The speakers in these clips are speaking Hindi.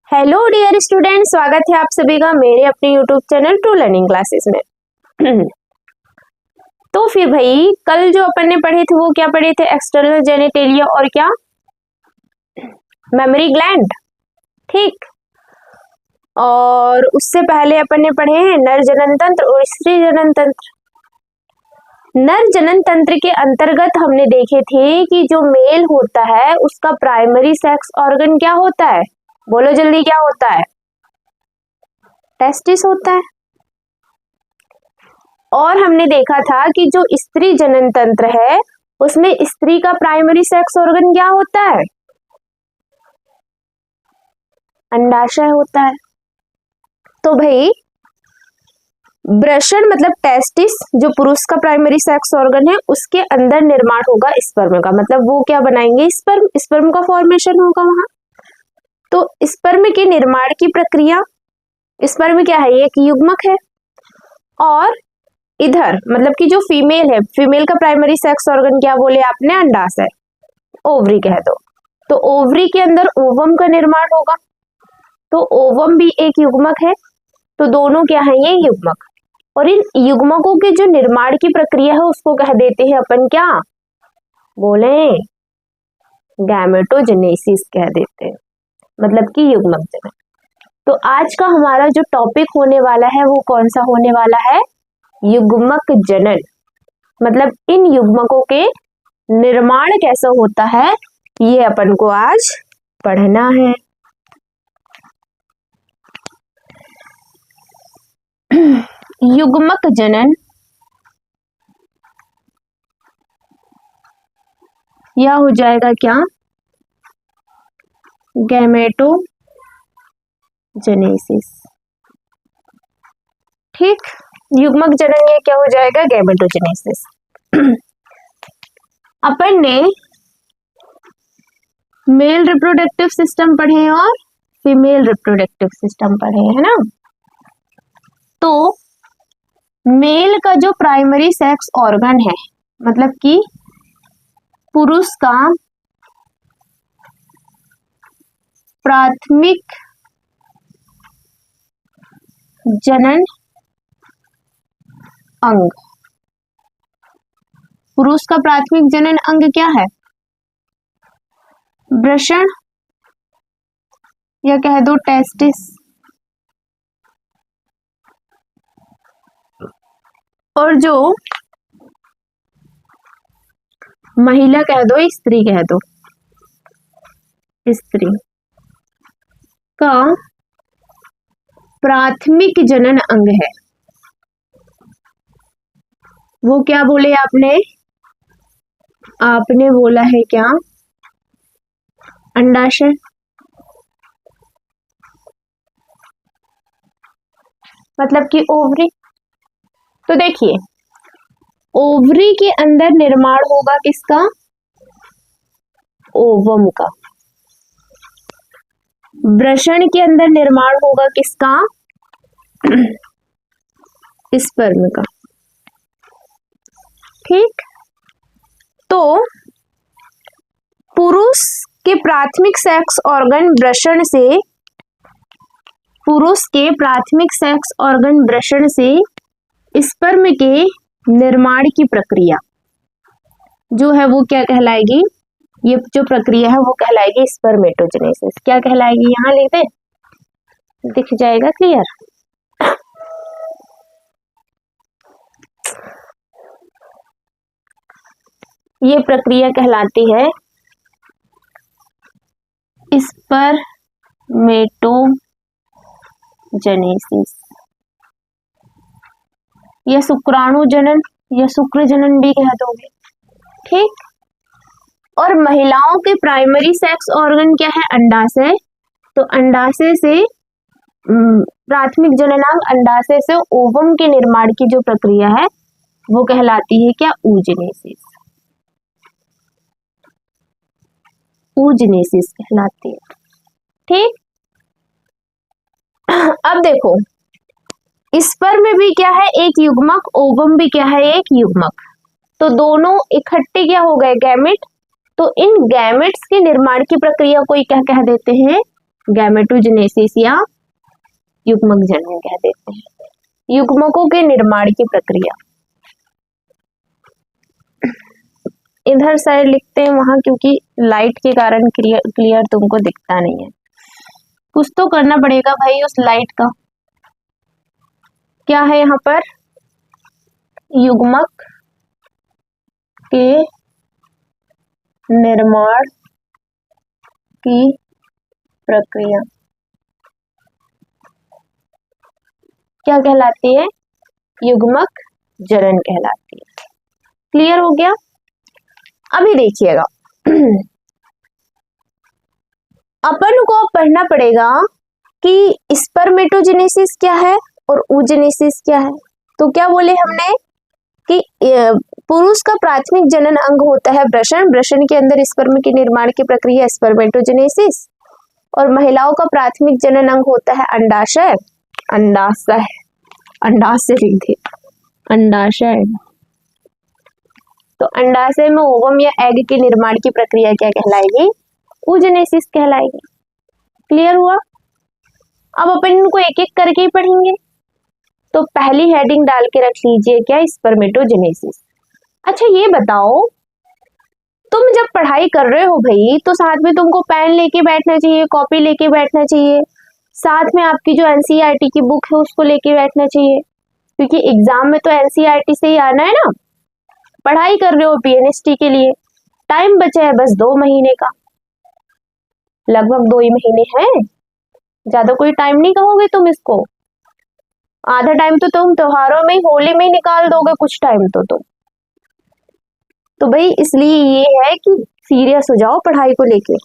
हेलो डियर स्टूडेंट, स्वागत है आप सभी का मेरे अपने YouTube channel true learning classes में। तो फिर भाई कल जो अपन ने पढ़े थे वो क्या पढ़े थे? एक्सटर्नल जेनिटेलिया और क्या मेमोरी ग्लैंड, ठीक। और उससे पहले अपन ने पढ़े हैं नर जनन तंत्र और स्त्री जनन तंत्र। नर जनन तंत्र के अंतर्गत हमने देखे थे कि जो मेल होता है उसका प्राइमरी सेक्स ऑर्गन क्या होता है? बोलो जल्दी, क्या होता है? टेस्टिस होता है। और हमने देखा था कि जो स्त्री जनन तंत्र है उसमें स्त्री का प्राइमरी सेक्स ऑर्गन क्या होता है? अंडाशय होता है। तो भाई वृषण मतलब टेस्टिस जो पुरुष का प्राइमरी सेक्स ऑर्गन है उसके अंदर निर्माण होगा स्पर्म का, मतलब वो क्या बनाएंगे? स्पर्म का फॉर्मेशन होगा वहां। तो स्पर्म के निर्माण की प्रक्रिया, स्पर्म क्या है? एक युग्मक है। और इधर मतलब कि जो फीमेल है, फीमेल का प्राइमरी सेक्स ऑर्गन क्या बोले आपने? अंडाशय, ओवरी कह दो। तो ओवरी के अंदर ओवम का निर्माण होगा। तो ओवम भी एक युग्मक है। तो दोनों क्या है? ये युग्मक। और इन युग्मकों के जो निर्माण की प्रक्रिया है उसको कह देते हैं अपन क्या बोले? गैमेटोजेनेसिस कह देते हैं, मतलब कि युग्मक जनन। तो आज का हमारा जो टॉपिक होने वाला है वो कौन सा होने वाला है? युग्मक जनन। मतलब इन युग्मकों के निर्माण कैसा होता है ये अपन को आज पढ़ना है। युग्मक जनन यह हो जाएगा क्या? गैमेटोजेनेसिस, ठीक। युग्मक जनन ये क्या हो जाएगा? गैमेटोजेनेसिस। अपन ने मेल रिप्रोडक्टिव सिस्टम पढ़े और फीमेल रिप्रोडक्टिव सिस्टम पढ़े है ना। तो मेल का जो प्राइमरी सेक्स ऑर्गन है, मतलब कि पुरुष का प्राथमिक जनन अंग, पुरुष का प्राथमिक जनन अंग क्या है? वृषण या कह दो टेस्टिस। और जो महिला कह दो, स्त्री कह दो, स्त्री का प्राथमिक जनन अंग है वो क्या बोले आपने? आपने बोला है क्या? अंडाशय। मतलब कि ओवरी। तो देखिए ओवरी के अंदर निर्माण होगा किसका? ओवम का। वृषण के अंदर निर्माण होगा किसका? स्पर्म का, ठीक। तो पुरुष के प्राथमिक सेक्स ऑर्गन वृषण से, पुरुष के प्राथमिक सेक्स ऑर्गन वृषण से स्पर्म के निर्माण की प्रक्रिया जो है वो क्या कहलाएगी? ये जो प्रक्रिया है वो कहलाएगी स्पर्मेटोजेनेसिस। क्या कहलाएगी? यहाँ लिख दे, दिख जाएगा क्लियर। ये प्रक्रिया कहलाती है स्पर्मेटोजेनेसिस या शुक्राणु जनन या शुक्र जनन भी कह दोगे, ठीक। और महिलाओं के प्राइमरी सेक्स ऑर्गन क्या है? अंडाशय। तो अंडाशय से प्राथमिक जननांग, अंडाशय से ओवम के निर्माण की जो प्रक्रिया है वो कहलाती है क्या? oogenesis। oogenesis कहलाती है, ठीक। अब देखो स्पर्म में भी क्या है? एक युग्मक। ओवम भी क्या है? एक युग्मक। तो दोनों इकट्ठे क्या हो गए? गैमेट। तो इन गैमेट्स के निर्माण की प्रक्रिया को क्या कह देते हैं? गैमेटोजेनेसिस या युग्मक जनन कह देते हैं, युग्मकों के निर्माण की प्रक्रिया। इधर साइड लिखते हैं वहां, क्योंकि लाइट के कारण क्लियर तुमको दिखता नहीं है। कुछ तो करना पड़ेगा भाई उस लाइट का। क्या है यहाँ पर, युग्मक के निर्माण की प्रक्रिया क्या कहलाती है, युग्मक जनन कहलाती है। क्लियर हो गया। अभी देखिएगा अपन को अब पढ़ना पड़ेगा कि स्पर्मेटोजेनेसिस क्या है और oogenesis क्या है। तो क्या बोले हमने कि पुरुष का प्राथमिक जनन अंग होता है वृषण, वृषण के अंदर स्पर्म के निर्माण की प्रक्रिया स्पर्मेटोजेनेसिस, और महिलाओं का प्राथमिक जनन अंग होता है अंडाशय, अंडाशय, अंडाशय लिख दे, अंडाशय। तो अंडाशय में ओवम या एग के निर्माण की प्रक्रिया क्या कहलाएगी, oogenesis कहलाएगी। क्लियर हुआ। अब अपन इनको एक एक करके ही पढ़ेंगे। तो पहली हेडिंग डाल के रख लीजिए क्या, स्पर्मेटोजेनेसिस। अच्छा ये बताओ, तुम जब पढ़ाई कर रहे हो भाई तो साथ में तुमको पेन लेके बैठना चाहिए, कॉपी लेके बैठना चाहिए, साथ में आपकी जो एनसीईआरटी की बुक है उसको लेके बैठना चाहिए, क्योंकि एग्जाम में तो एनसीईआरटी से ही आना है ना। पढ़ाई कर रहे हो पीएनएसटी के लिए, टाइम बचा है बस 2 महीने का, लगभग 2 ही महीने हैं, ज्यादा कोई टाइम नहीं कहोगे तुम इसको। आधा टाइम तो तुम त्योहारों में, होली में ही निकाल दोगे कुछ टाइम तो तुम। तो भाई इसलिए ये है कि सीरियस हो जाओ पढ़ाई को लेके,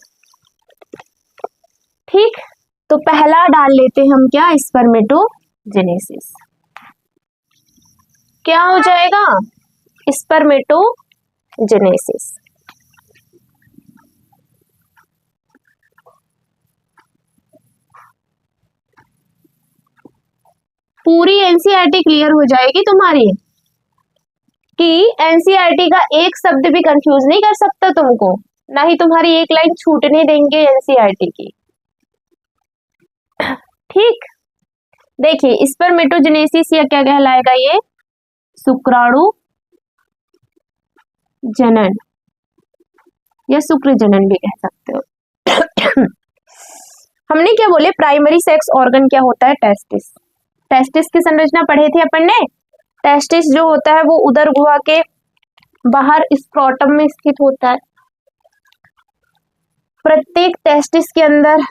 ठीक। तो पहला डाल लेते हैं हम क्या, स्पर्मेटोजेनेसिस। क्या हो जाएगा, स्पर्मेटोजेनेसिस। पूरी एनसीईआरटी क्लियर हो जाएगी तुम्हारी, कि एनसीईआरटी का एक शब्द भी कंफ्यूज नहीं कर सकता तुमको, ना ही तुम्हारी एक लाइन छूटने देंगे एनसीईआरटी की, ठीक। देखिए स्पर्मेटोजेनेसिस या क्या कहलाएगा, ये शुक्राणु जनन या शुक्र जनन भी कह सकते हो। हमने क्या बोले, प्राइमरी सेक्स ऑर्गन क्या होता है, टेस्टिस। टेस्टिस की संरचना पढ़े थे अपन ने। टेस्टिस जो होता है वो उदर गुहा के बाहर स्क्रोटम में स्थित होता है। प्रत्येक टेस्टिस के अंदर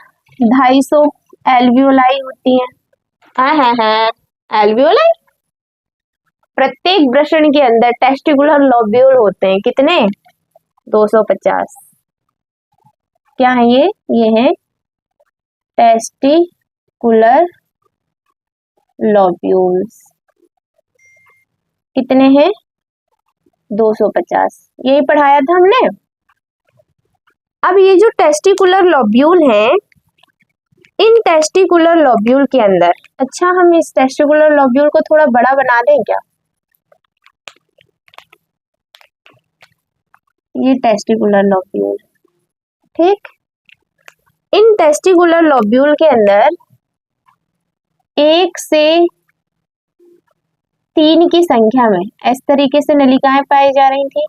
250 एल्वियोलाई होती हैं। एल्वियोलाई। प्रत्येक वृषण के अंदर टेस्टिकुलर लोब्यूल होते हैं, कितने, 250। क्या है ये है टेस्टिकुलर लोब्यूल्स। कितने हैं, 250। यही पढ़ाया था हमने। अब ये जो टेस्टिकुलर लोब्यूल हैं, इन टेस्टिकुलर लोब्यूल के अंदर, अच्छा हम इस टेस्टिकुलर लोब्यूल को थोड़ा बड़ा बना दें क्या, ये टेस्टिकुलर लोब्यूल, ठीक। इन टेस्टिकुलर लोब्यूल के अंदर 1 से 3 की संख्या में इस तरीके से नलिकाएं पाई जा रही थी।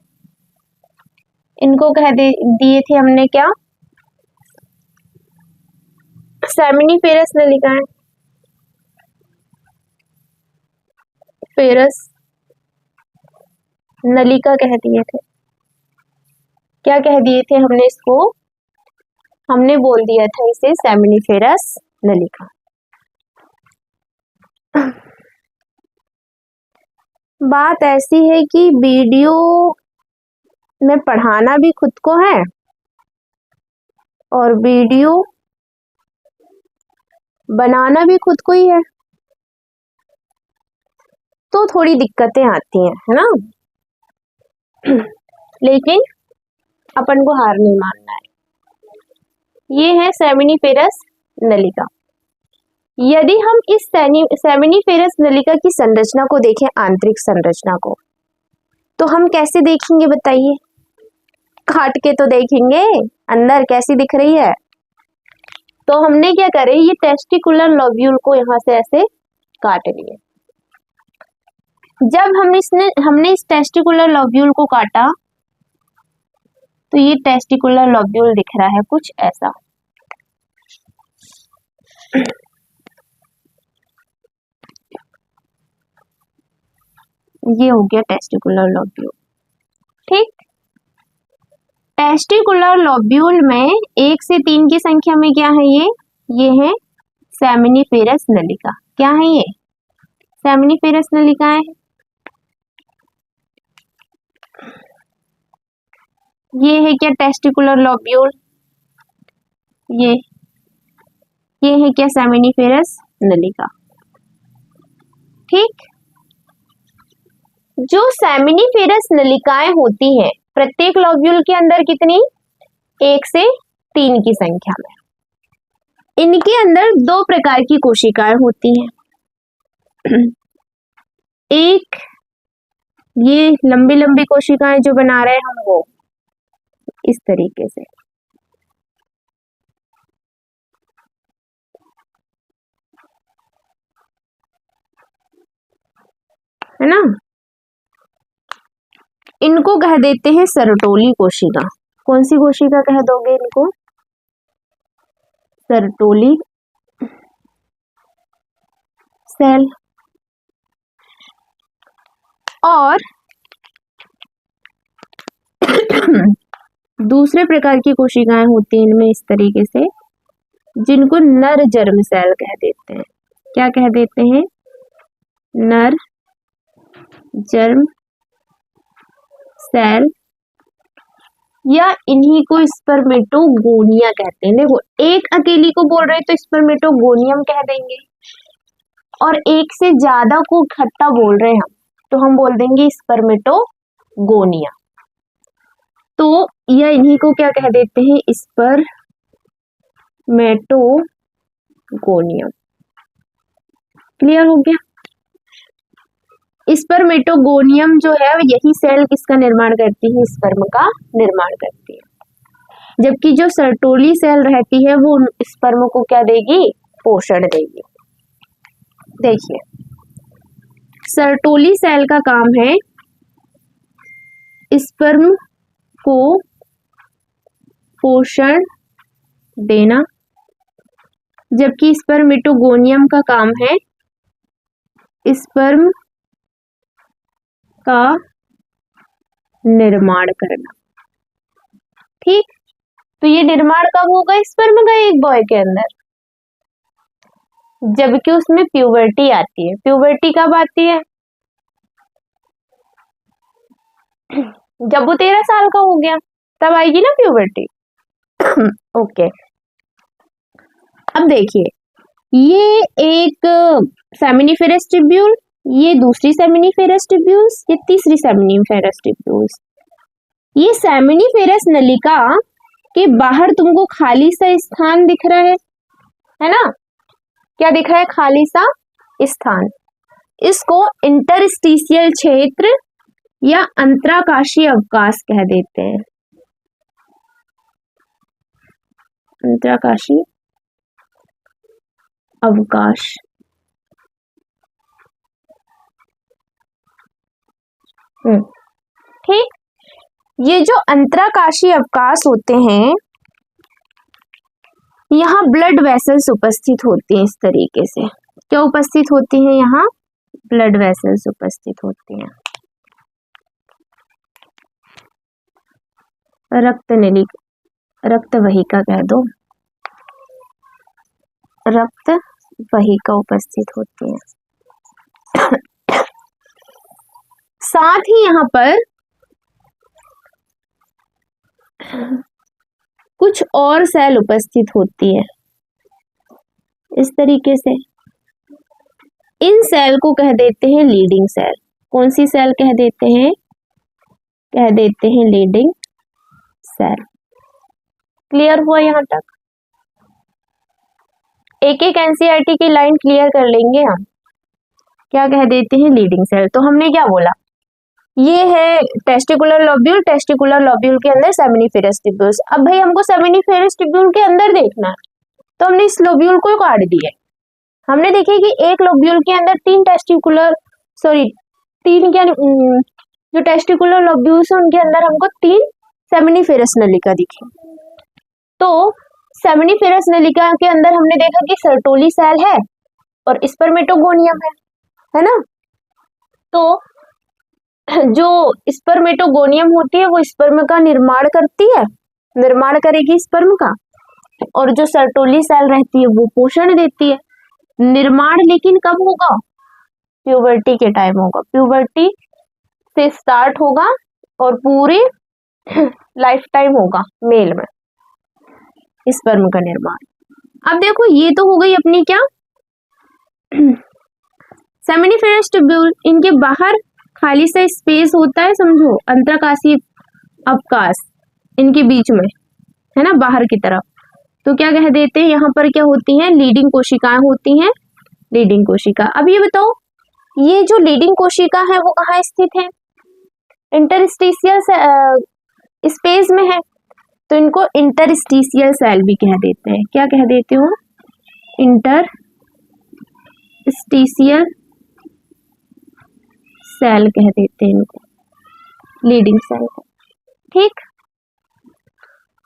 इनको कह दिए थे हमने क्या, सेमिनिफेरस नलिकाएं, फेरस नलिका कह दिए थे। क्या कह दिए थे हमने इसको, हमने बोल दिया था इसे सेमिनिफेरस नलिका। बात ऐसी है कि वीडियो में पढ़ाना भी खुद को है और वीडियो बनाना भी खुद को ही है, तो थोड़ी दिक्कतें आती हैं, है ना। लेकिन अपन को हार नहीं मानना है। ये है सेमिनिफेरस नलिका। यदि हम इस सेमिनिफेरस नलिका की संरचना को देखें, आंतरिक संरचना को, तो हम कैसे देखेंगे बताइए, काट के तो देखेंगे, अंदर कैसी दिख रही है, तो हमने क्या करे, ये टेस्टिकुलर लोब्यूल को यहाँ से ऐसे काट लिए। जब हमने इस टेस्टिकुलर लोब्यूल को काटा तो ये टेस्टिकुलर लोब्यूल दिख रहा है कुछ ऐसा। ये हो गया टेस्टिकुलर लोब्यूल। ठीक, टेस्टिकुलर लोब्यूल में 1 से 3 की संख्या में क्या है, ये है सेमिनिफेरस नलिका। क्या है ये? सेमिनिफेरस नलिकाएं है। ये है क्या टेस्टिकुलर लोब्यूल, ये है क्या सेमिनिफेरस नलिका। ठीक, जो सेमिनिफेरस नलिकाएं होती हैं प्रत्येक लोब्यूल के अंदर कितनी, 1 से 3 की संख्या में। इनके अंदर 2 प्रकार की कोशिकाएं होती हैं। एक ये लंबी लंबी कोशिकाएं जो बना रहे हैं हम, वो इस तरीके से, है ना। इनको कह देते हैं सर्टोली कोशिका। कौन सी कोशिका कह दोगे इनको? Sertoli cell. और दूसरे प्रकार की कोशिकाएं होती हैं इनमें इस तरीके से, जिनको नर जर्म सेल कह देते हैं। क्या कह देते हैं? नर जर्म सेल, या इन्हीं को स्पर्मेटोगोनिया कहते हैं। देखो, एक अकेली को बोल रहे तो स्पर्मेटोगोनियम कह देंगे, और एक से ज्यादा को इकट्ठा बोल रहे हैं हम तो हम बोल देंगे स्पर्मेटोगोनिया। तो या इन्हीं को क्या कह देते हैं? स्पर्मेटोगोनियम। क्लियर हो गया? स्पर्मेटोगोनियम जो है यही सेल किसका निर्माण करती है? स्पर्म का निर्माण करती है। जबकि जो सर्टोली सेल रहती है वो स्पर्म को क्या देगी? पोषण देगी। देखिए, सर्टोली सेल का काम है स्पर्म को पोषण देना, जबकि स्पर्मेटोगोनियम का काम है स्पर्म का निर्माण करना। ठीक, तो ये निर्माण कब होगा स्पर्म का? एक बॉय के अंदर, जबकि उसमें प्यूबर्टी आती है। प्यूबर्टी कब आती है? जब वो 13 साल का हो गया तब आएगी ना प्यूबर्टी। ओके, अब देखिए, ये एक सेमिनिफेरस ट्यूब्यूल, ये दूसरी सेमिनिफेरस ट्यूब्यूल्स, ये तीसरी सेमिनिफेरस ट्यूब्यूल्स। ये सेमिनिफेरस नलिका के बाहर तुमको खाली सा स्थान दिख रहा है ना? क्या दिख रहा है? खाली सा स्थान। इसको इंटरस्टिशियल क्षेत्र या अंतराकाशीय अवकाश कह देते हैं। अंतराकाशीय अवकाश। ठीक, ये जो अंतराकाशीय अवकाश होते हैं, यहाँ ब्लड वेसल्स उपस्थित होती हैं इस तरीके से। क्या उपस्थित होती हैं? यहाँ ब्लड वेसल्स उपस्थित होती हैं। रक्त वहिका कह दो, रक्त वहिका उपस्थित होती है। साथ ही यहाँ पर कुछ और सेल उपस्थित होती है इस तरीके से। इन सेल को कह देते हैं लीडिंग सेल। कौन सी सेल कह देते हैं? कह देते हैं लीडिंग सेल। क्लियर हुआ यहाँ तक? एक एक एनसीईआरटी की लाइन क्लियर कर लेंगे हम। क्या कह देते हैं? Leydig cell. तो हमने क्या बोला? ये है टेस्टिकुलर लोब्यूल, टेस्टिकुलर लोब्यूल के अंदर सेमिनिफेरस ट्यूब्यूल्स। अब भाई हमको सेमिनिफेरस ट्यूब्यूल के अंदर देखना है, तो हमने इस लोब्यूल को काट दिया। हमने देखे कि एक लोब्यूल के अंदर जो टेस्टिकुलर लोब्यूल्स है उनके अंदर हमको 3 सेमिनिफेरस नलिका दिखे। तो सेमिनिफेरस नलिका के अंदर हमने देखा कि सर्टोली सेल है और स्पर्मेटोगोनियम है ना। तो जो स्पर्मेटोगोनियम होती है वो स्पर्म का निर्माण करेगी स्पर्म का, और जो सर्टोली सेल रहती है वो पोषण देती है। निर्माण लेकिन कब होगा? प्यूबर्टी के टाइम होगा। प्यूबर्टी से स्टार्ट होगा और पूरे लाइफ टाइम होगा मेल में स्पर्म का निर्माण। अब देखो ये तो हो गई अपनी क्या सेमिनिफेरस ट्यूब्यूल। इनके बाहर खाली सा स्पेस होता है, समझो अंतरकाशीय अवकाश इनके बीच में है ना, बाहर की तरफ। तो क्या कह देते हैं, यहाँ पर क्या होती हैं? लीडिंग कोशिकाएं होती हैं। लीडिंग कोशिका। अब ये बताओ, ये जो लीडिंग कोशिका है वो कहाँ स्थित है? इंटरस्टिशियल स्पेस में है, तो इनको इंटरस्टिशियल सेल भी कह देते हैं। क्या कह देते हो? इंटरस्टिशियल सेल कह देते हैं इनको, लीडिंग सेल को। ठीक,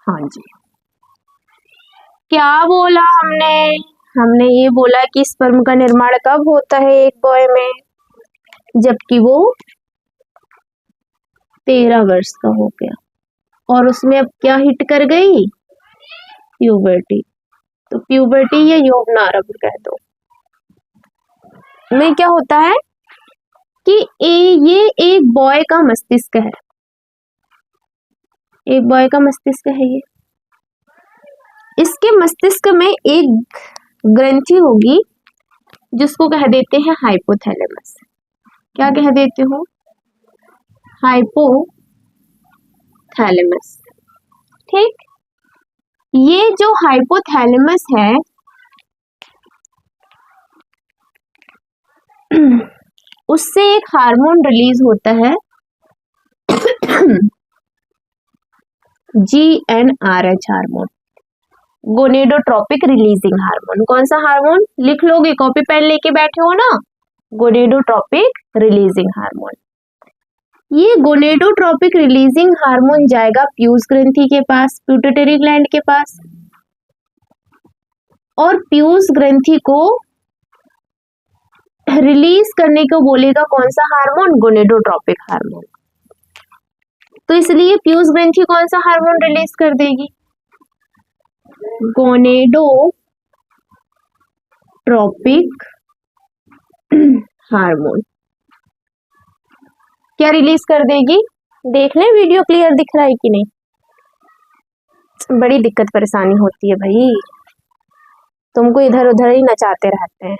हाँ जी। क्या बोला हमने ये बोला कि स्पर्म का निर्माण कब होता है एक बॉय में? जबकि वो 13 वर्ष का हो गया और उसमें अब क्या हिट कर गई? प्यूबर्टी। तो प्यूबर्टी या यौवनारंभ कह दो में क्या होता है कि ये एक बॉय का मस्तिष्क है। एक बॉय का मस्तिष्क है ये। इसके मस्तिष्क में एक ग्रंथि होगी जिसको कह देते हैं हाइपोथैलेमस। क्या कह देते हो? हाइपोथैलेमस। ठीक, ये जो हाइपोथैलेमस है उससे एक हार्मोन रिलीज होता है GnRH hormone, gonadotropic releasing hormone. कौन सा हार्मोन? लिख लोगे, कॉपी पेन लेके बैठे हो ना, गोनेडोट्रोपिक रिलीजिंग हार्मोन। ये गोनेडोट्रोपिक रिलीजिंग हार्मोन जाएगा प्यूस ग्रंथि के पास, प्यूटिटरी ग्लैंड के पास, और प्यूस ग्रंथि को रिलीज करने को बोलेगा कौन सा हार्मोन? Gonadotropic hormone. तो इसलिए प्यूस ग्रंथि कौन सा हार्मोन रिलीज कर देगी? Gonadotropic hormone. क्या रिलीज कर देगी? देख ले वीडियो क्लियर दिख रहा है कि नहीं। बड़ी दिक्कत परेशानी होती है भाई, तुमको इधर उधर ही नचाते रहते हैं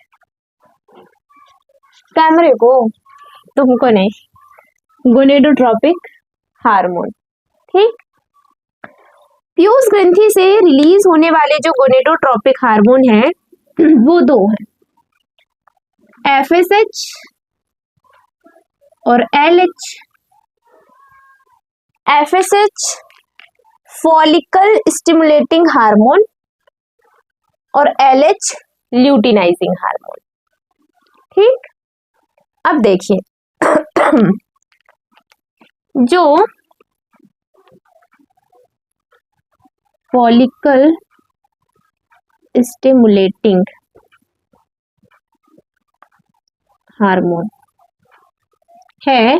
कैमरे को, तुमको नहीं। Gonadotropic hormone. ठीक, प्यूस ग्रंथि से रिलीज होने वाले जो गोनेडोट्रोपिक हार्मोन है वो 2 हैं, FSH और LH। FSH follicle stimulating hormone और LH ल्यूटिनाइजिंग हार्मोन। ठीक, अब देखिए जो फॉलिकल स्टिमुलेटिंग हार्मोन है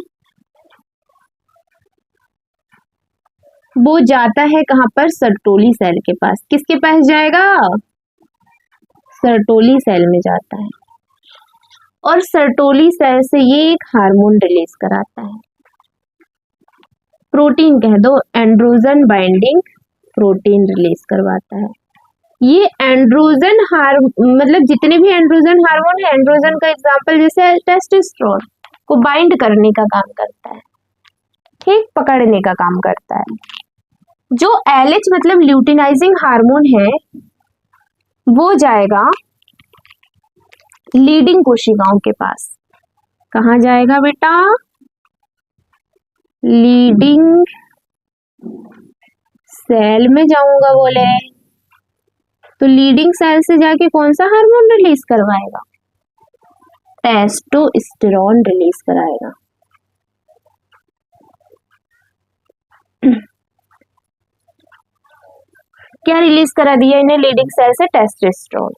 वो जाता है कहां पर? सर्टोली सेल के पास। किसके पास जाएगा? सर्टोली सेल में जाता है, और सर्टोली सेल से ये एक हार्मोन रिलीज कराता है, प्रोटीन कह दो, एंड्रोजन बाइंडिंग प्रोटीन रिलीज करवाता है। ये एंड्रोजन मतलब जितने भी एंड्रोजन हार्मोन है, एंड्रोजन का एग्जांपल जैसे टेस्टोस्टेरोन को बाइंड करने का काम करता है, ठीक, पकड़ने का काम करता है। जो LH मतलब ल्यूटिनाइजिंग हार्मोन है वो जाएगा लीडिंग कोशिकाओं के पास। कहाँ जाएगा बेटा? लीडिंग सेल में जाऊंगा बोले। तो लीडिंग सेल से जाके कौन सा हार्मोन रिलीज करवाएगा? टेस्टोस्टेरोन रिलीज कराएगा। क्या रिलीज करा दिया इन्हें लीडिंग सेल से? टेस्टोस्टेरोन।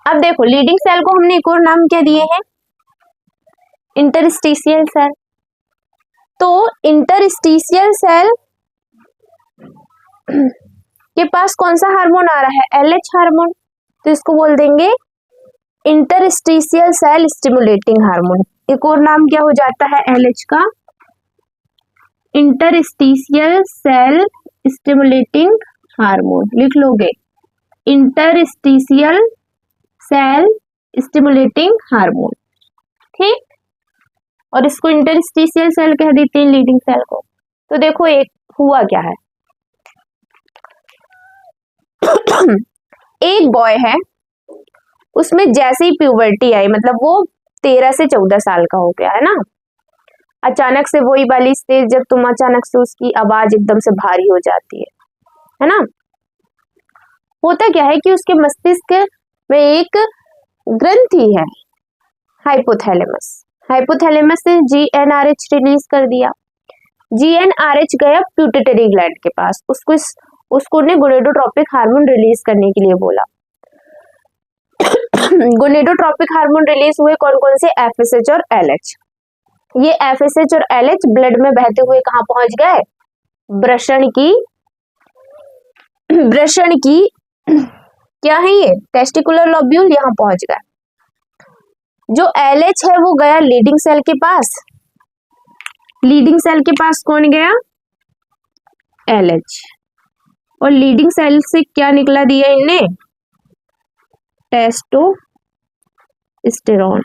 अब देखो लीडिंग सेल को हमने एक और नाम क्या दिए हैं? Interstitial cell. तो इंटरस्टिशियल सेल के पास कौन सा हार्मोन आ रहा है? LH hormone. तो इसको बोल देंगे इंटरस्टिशियल सेल स्टिमुलेटिंग हार्मोन। एक और नाम क्या हो जाता है LH का? Interstitial cell stimulating hormone. लिख लोगे इंटरस्टिशियल सेल स्टिमुलेटिंग हार्मोन, ठीक। और इसको इंटरस्टिशियल सेल कह देते हैं लीडिंग सेल को। तो देखो एक हुआ क्या है, एक बॉय है, उसमें जैसे ही प्यूबर्टी आई, मतलब वो 13 से 14 साल का हो गया है ना, अचानक से वही वाली स्टेज जब तुम अचानक से उसकी आवाज एकदम से भारी हो जाती है ना। होता क्या है कि उसके मस्तिष्क में एक ग्रंथि है हाइपोथैलेमस। हाइपोथैलेमस से GnRH रिलीज कर दिया। GnRH गया प्यूटिटरी ग्लैंड के पास, उसको ने गोनेडोट्रोपिक हार्मोन रिलीज करने के लिए बोला। गोनेडोट्रोपिक हार्मोन रिलीज हुए कौन कौन से? FSH और LH। ये FSH और LH ब्लड में बहते हुए कहाँ पहुंच गए? वृषण की क्या है ये? टेस्टिकुलर लोब्यूल, यहाँ पहुंच गया। जो LH है वो गया लीडिंग सेल के पास। लीडिंग सेल के पास कौन गया? LH। और लीडिंग सेल से क्या निकला दिया इनने? टेस्टोस्टेरोन।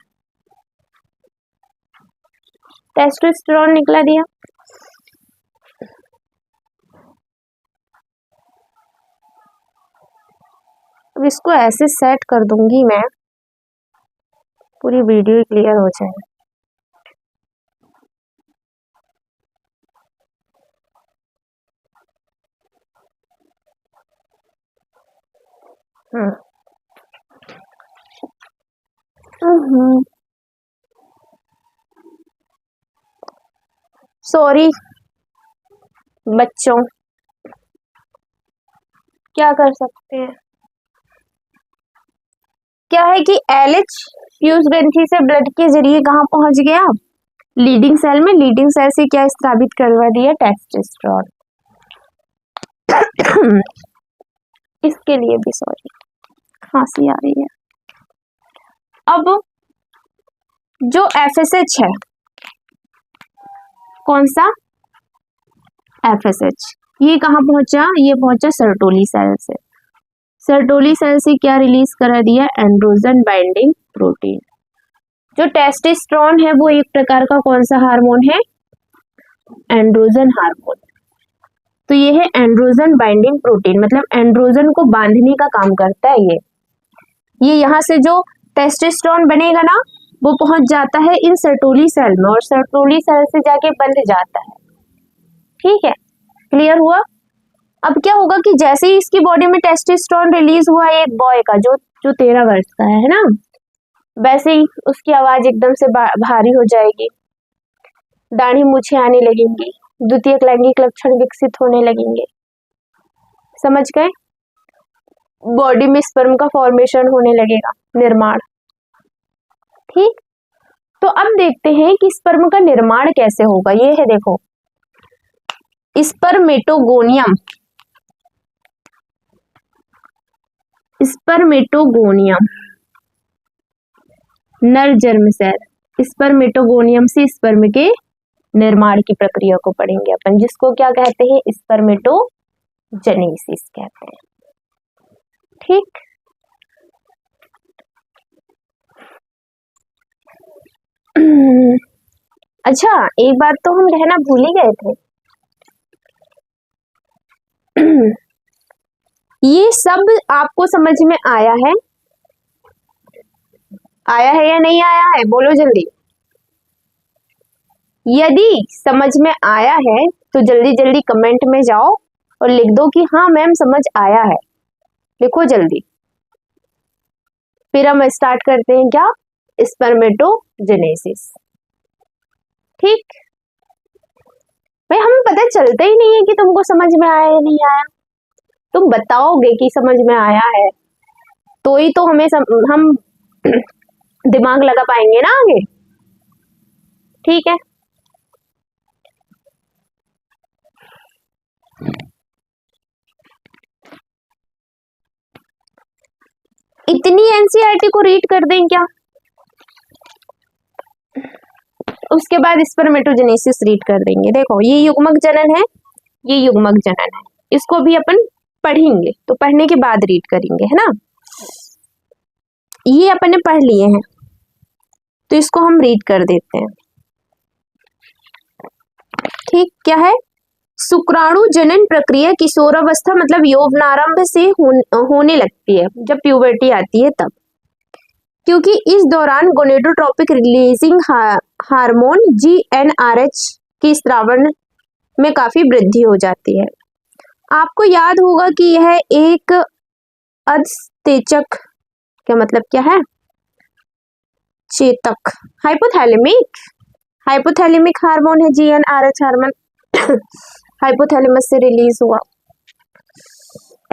टेस्टोस्टेरोन निकला दिया। अब इसको ऐसे सेट कर दूंगी मैं, पूरी वीडियो क्लियर हो जाए। सॉरी बच्चों, क्या कर सकते हैं। क्या है कि LH फ्यूज ग्रंथि से ब्लड के जरिए कहाँ पहुंच गया? लीडिंग सेल में। लीडिंग सेल से क्या स्रावित करवा दिया? टेस्टोस्टेरोन। इसके लिए भी सॉरी, खांसी आ रही है। अब जो FSH है, कौन सा? FSH, ये कहाँ पहुंचा? ये पहुंचा सर्टोली सेल से। सर्टोली सेल से क्या रिलीज करा दिया? Androgen binding protein. जो टेस्टोस्टेरोन है वो एक प्रकार का कौन सा हार्मोन है? Androgen hormone. तो ये है एंड्रोजन बाइंडिंग प्रोटीन, मतलब एंड्रोजन को बांधने का काम करता है ये यहाँ से जो टेस्टोस्टेरोन बनेगा ना, वो पहुंच जाता है इन सर्टोली सेल में, और सर्टोली सेल से जाके बंध जाता है। ठीक है, क्लियर हुआ। अब क्या होगा कि जैसे ही इसकी बॉडी में टेस्टोस्टेरोन रिलीज हुआ एक बॉय का, जो 13 वर्ष का है ना, वैसे ही उसकी आवाज एकदम से भारी हो जाएगी, दाढ़ी मूछें आने लगेंगी, द्वितीयक लैंगिक लक्षण विकसित होने लगेंगे। समझ गए? बॉडी में स्पर्म का फॉर्मेशन होने लगेगा, निर्माण। ठीक, तो अब देखते हैं कि स्पर्म का निर्माण कैसे होगा। ये है, देखो, स्पर्मेटोगोनियम। स्पर्मेटोगोनियम नर जर्म सेल। स्पर्मेटोगोनियम से स्पर्म के निर्माण की प्रक्रिया को पढ़ेंगे अपन, जिसको क्या कहते हैं? स्पर्मेटोजेनेसिस कहते हैं। ठीक, अच्छा, एक बात तो हम कहना भूल ही गए थे। ये सब आपको समझ में आया है? आया है या नहीं आया है? बोलो जल्दी। यदि समझ में आया है तो जल्दी जल्दी कमेंट में जाओ और लिख दो कि हाँ मैम समझ आया है। लिखो जल्दी। फिर हम स्टार्ट करते हैं क्या, स्पर्मेटोजेनेसिस। ठीक भाई, हमें पता चलता ही नहीं है कि तुमको समझ में आया या नहीं आया। तुम बताओगे कि समझ में आया है तो ही तो हम दिमाग लगा पाएंगे ना आगे। ठीक है, इतनी एनसीईआरटी को रीड कर दें क्या? उसके बाद स्पर्मेटोजेनेसिस रीड कर देंगे। देखो ये युग्मक जनन है, ये युग्मक जनन है, इसको भी अपन पढ़ेंगे तो पढ़ने के बाद रीड करेंगे, है ना। ये अपन ने पढ़ लिए हैं तो इसको हम रीड कर देते हैं। ठीक, क्या है, शुक्राणु जनन प्रक्रिया किशोरावस्था मतलब यौवनारंभ से होने लगती है, जब प्यूबर्टी आती है तब, क्योंकि इस दौरान गोनेडोट्रोपिक रिलीजिंग हार्मोन GnRH की स्रावण में काफी वृद्धि हो जाती है। आपको याद होगा कि यह एक अधस्तेचक, क्या मतलब क्या है, चेतक, हाइपोथैलेमिक हार्मोन है GnRH हार्मोन। हाइपोथैलेमस से रिलीज हुआ।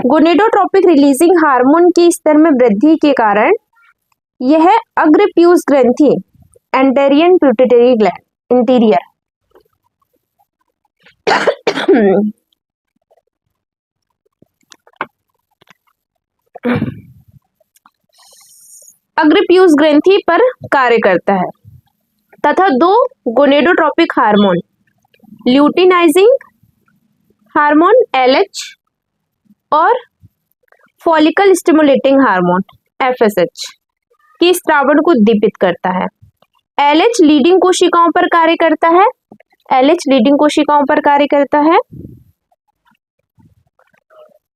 गोनेडोट्रोपिक रिलीजिंग हार्मोन के स्तर में वृद्धि के कारण यह अग्रप्यूज ग्रंथि, एंटेरियन पिट्यूटरी ग्लैंड, इंटीरियर अग्रप्यूज ग्रंथि पर कार्य करता है तथा दो gonadotropic hormone, luteinizing hormone LH और फॉलिकल स्टिमुलेटिंग हार्मोन FSH की स्रावण को उद्दीपित करता है। LH लीडिंग कोशिकाओं पर कार्य करता है, LH लीडिंग कोशिकाओं पर कार्य करता है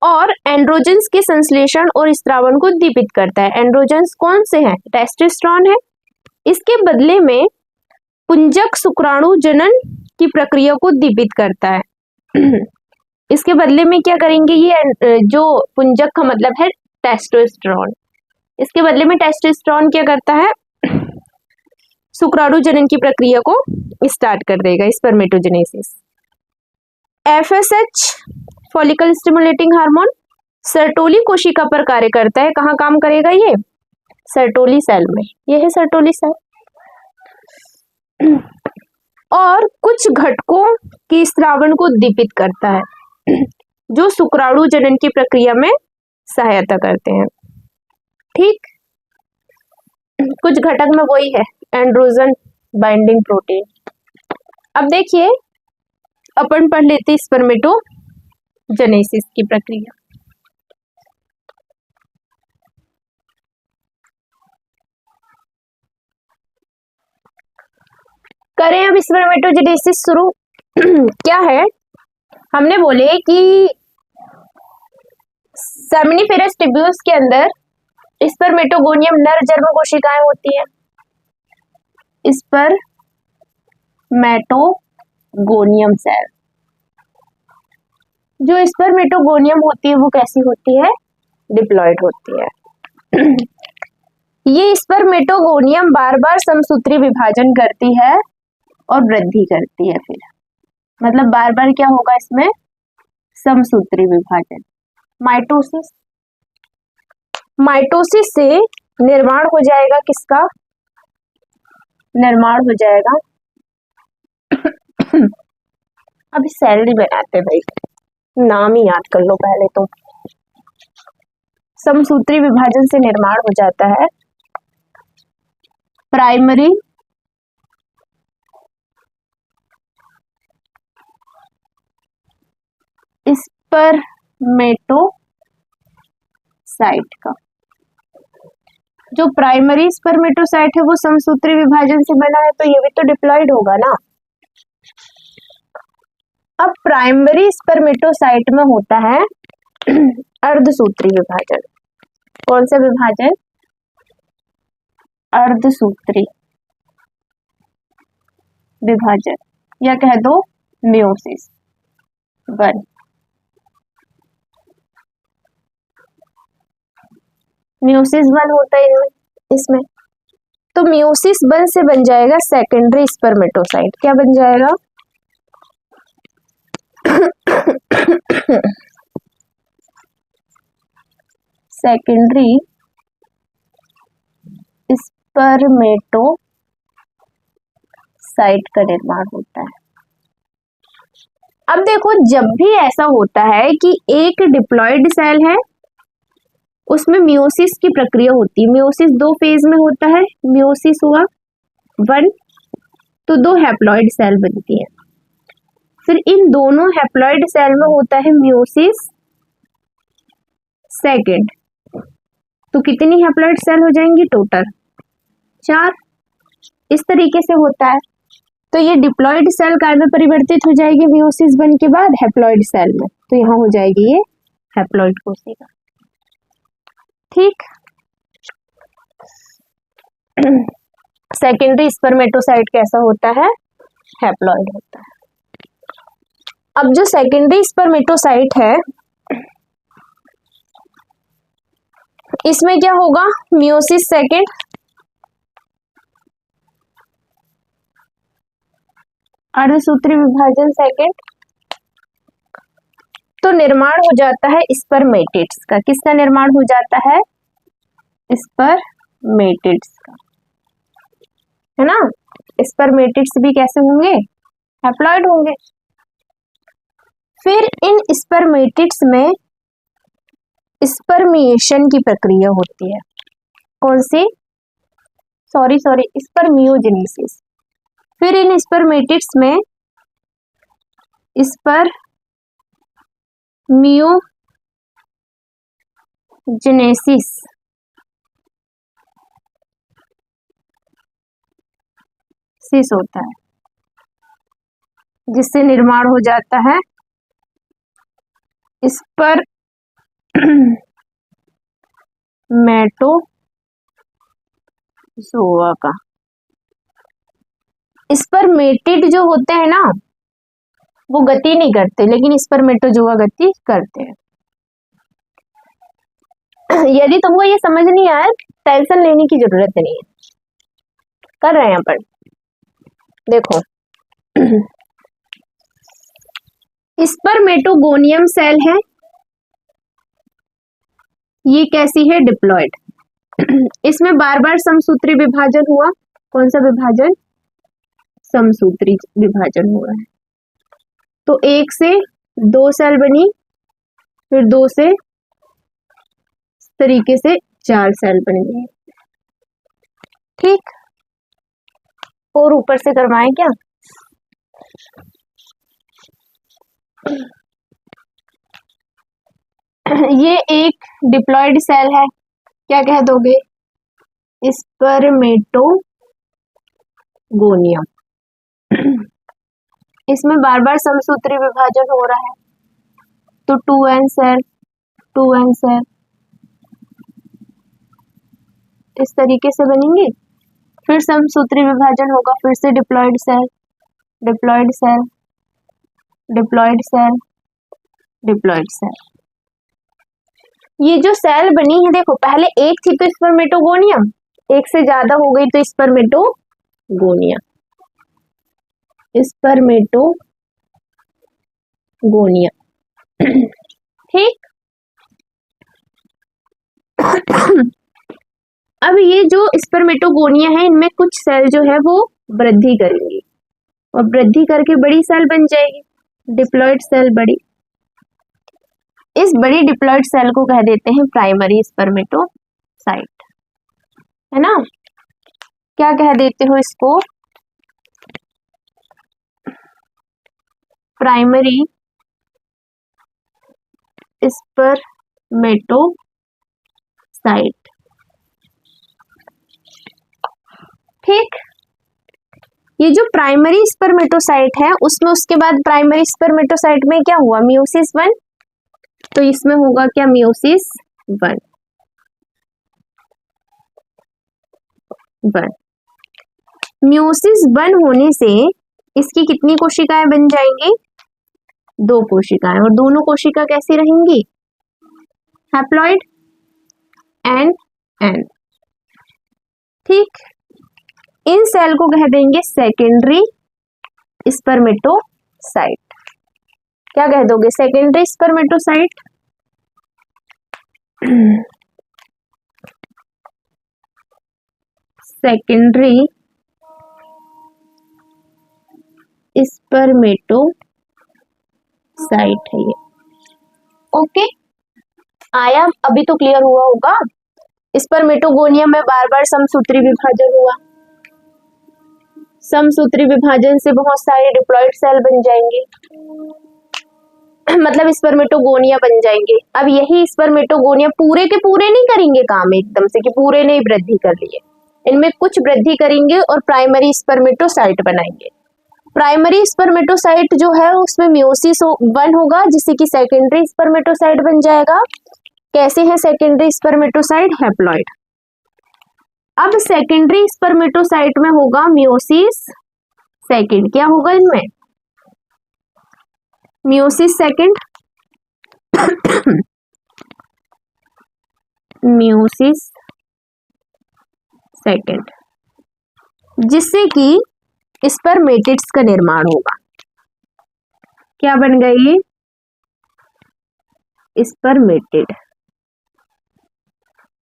और एंड्रोजन्स के संश्लेषण और स्रावण को उद्दीपित करता है। एंड्रोजन्स कौन से हैं? टेस्टोस्टेरोन है। इसके बदले में पुंजक शुक्राणु जनन की प्रक्रिया को उद्दीपित करता है। इसके बदले में क्या करेंगे, ये जो पुंजक का मतलब है टेस्टोस्टेरोन, इसके बदले में टेस्टोस्टेरोन क्या करता है, शुक्राणु जनन की प्रक्रिया को स्टार्ट कर देगा, spermatogenesis. FSH follicle stimulating hormone Sertoli कोशिका पर कार्य करता है। कहाँ काम करेगा ये? सर्टोली सेल में, ये है सर्टोली सेल। और कुछ घटकों की स्रावण को उद्दीपित करता है जो शुक्राणु जनन की प्रक्रिया में सहायता करते हैं। ठीक, कुछ घटक में वही है एंड्रोजन बाइंडिंग प्रोटीन। अब देखिए अपन पढ़ लेते स्पर्मेटोजेनेसिस की प्रक्रिया। करें अब स्पर्मेटोजेनेसिस शुरू। क्या है, हमने बोले कि सेमिनिफेरस ट्यूब्यूल्स के अंदर स्पर्मेटोगोनियम नर जन्म कोशिकाएं होती हैं। स्पर्मेटोगोनियम सेल, जो स्पर्मेटोगोनियम होती है वो कैसी होती है? डिप्लॉइड होती है। ये स्पर्मेटोगोनियम बार बार समसूत्री विभाजन करती है और वृद्धि करती है। फिर मतलब बार बार क्या होगा इसमें? समसूत्री विभाजन, माइटोसिस। माइटोसिस से निर्माण हो जाएगा किसका? निर्माण हो जाएगा अभी सेल नहीं बनाते भाई, नाम ही याद कर लो पहले तो। समसूत्री विभाजन से निर्माण हो जाता है प्राइमरी स्पर्मेटोसाइट का। जो प्राइमरी स्पर्मेटोसाइट है वो समसूत्री विभाजन से बना है, तो ये भी तो डिप्लॉइड होगा ना। अब प्राइमरी स्पर्मेटोसाइट में होता है अर्धसूत्री विभाजन। कौन सा विभाजन? अर्धसूत्री विभाजन, या कह दो मियोसिस 1। म्यूसिस 1 होता है इनमें, इसमें। तो म्यूसिस 1 से बन जाएगा सेकेंडरी स्पर्मेटोसाइट। क्या बन जाएगा? सेकेंडरी स्पर्मेटोसाइट का निर्माण होता है। अब देखो, जब भी ऐसा होता है कि एक डिप्लॉयड सेल है, उसमें मियोसिस की प्रक्रिया होती है। मियोसिस 2 फेज में होता है। मियोसिस हुआ 1, तो 2 हैप्लॉइड सेल बनती है। फिर इन दोनों हैप्लॉइड सेल में होता है मियोसिस 2, तो कितनी हैप्लॉइड सेल हो जाएंगी टोटल? 4। इस तरीके से होता है। तो ये डिप्लॉयड सेल काय में परिवर्तित हो जाएगी मियोसिस 1 के बाद? हैप्लॉइड सेल में। तो यहाँ हो जाएगी ये हैप्लॉइड कोशिका। ठीक। सेकेंडरी स्पर्मेटोसाइट कैसा होता है? हैप्लॉइड होता है। अब जो सेकेंडरी स्पर्मेटोसाइट है, इसमें क्या होगा? मियोसिस 2, अर्धसूत्री विभाजन 2, तो निर्माण हो जाता है स्पर्मेटिड्स का। किसका निर्माण हो जाता है? स्पर्मेटिड्स का, है ना। स्पर्मेटिड्स भी कैसे होंगे? हैप्लॉइड होंगे। फिर इन स्पर्मेटिड्स में स्पर्मिएशन की प्रक्रिया होती है। कौन सी? Sorry, spermiogenesis. फिर इन स्पर्मेटिड्स में स्पर्मियोजेनेसिस होता है, जिससे निर्माण हो जाता है स्पर्मेटोजोआ का। स्पर्मेटिड जो होते हैं ना, वो गति नहीं करते, लेकिन स्पर्मेटोजोआ गति करते हैं। यदि तुमको ये समझ नहीं आया, टेंशन लेने की जरूरत नहीं है, कर रहे हैं अपन। देखो, स्पर्मेटोगोनियम सेल है, ये कैसी है? डिप्लॉयड। इसमें बार बार समसूत्री विभाजन हुआ। कौन सा विभाजन? समसूत्री विभाजन हुआ है। तो 1 से 2 सेल बनी, फिर 2 से इस तरीके से 4 सेल बन गए। ठीक। और ऊपर से करवाएं क्या? ये एक डिप्लॉयड सेल है, क्या कह दोगे? स्पर्मेटोगोनियम। इसमें बार बार समसूत्री विभाजन हो रहा है, तो 2n सेल इस तरीके से बनेंगे। फिर समसूत्री विभाजन होगा, फिर से diploid cell, diploid cell, diploid cell, diploid cell. ये जो सेल बनी है, देखो, पहले एक थी तो स्पर्मेटोगोनियम, एक से ज्यादा हो गई तो स्पर्मेटोगोनियम। ठीक। अब ये जो स्पर्मेटोगोनिया है, इनमें कुछ सेल जो है वो वृद्धि करेंगी और वृद्धि करके बड़ी सेल बन जाएगी, डिप्लॉयड सेल बड़ी। इस बड़ी डिप्लॉयड सेल को कह देते हैं प्राइमरी स्पर्मेटोसाइट, है ना। क्या कह देते हो इसको? Primary spermatocyte. ठीक। ये जो प्राइमरी स्पर्मेटोसाइट है, उसमें उसके बाद प्राइमरी स्पर्मेटोसाइट में क्या हुआ? मियोसिस 1। तो इसमें होगा क्या? मियोसिस 1। मियोसिस 1 होने से इसकी कितनी कोशिकाएं बन जाएंगी? 2 कोशिकाएं। और दोनों कोशिका कैसी रहेंगी? Haploid and n. ठीक, इन सेल को कह देंगे सेकेंडरी स्पर्मेटोसाइट। क्या कह दोगे? Secondary spermatocyte. सेकेंडरी स्पर्मेटोसाइट है ये। ओके, आया? अभी तो क्लियर हुआ होगा। स्पर्मेटोगोनियम में बार बार समसूत्री विभाजन हुआ। समसूत्री विभाजन से बहुत सारे डिप्लॉइड सेल बन जाएंगे मतलब स्पर्मेटोगोनिया बन जाएंगे। अब यही स्पर्मेटोगोनिया पूरे के पूरे नहीं करेंगे काम एकदम से कि पूरे ने वृद्धि कर लिए, इनमें कुछ वृद्धि करेंगे और प्राइमरी स्पर्मेटोसाइट बनाएंगे। प्राइमरी स्पर्मेटोसाइट जो है उसमें मियोसिस 1 होगा जिससे कि सेकेंडरी स्पर्मेटोसाइट बन जाएगा। कैसे है सेकेंडरी स्पर्मेटोसाइट? हैप्लॉइड। अब सेकेंडरी स्पर्मेटोसाइट में होगा मियोसिस सेकंड। क्या होगा इनमें? मियोसिस सेकंड मियोसिस सेकंड, जिससे कि स्पर्मेटिड्स का निर्माण होगा। क्या बन गए ये? स्पर्मेटिड।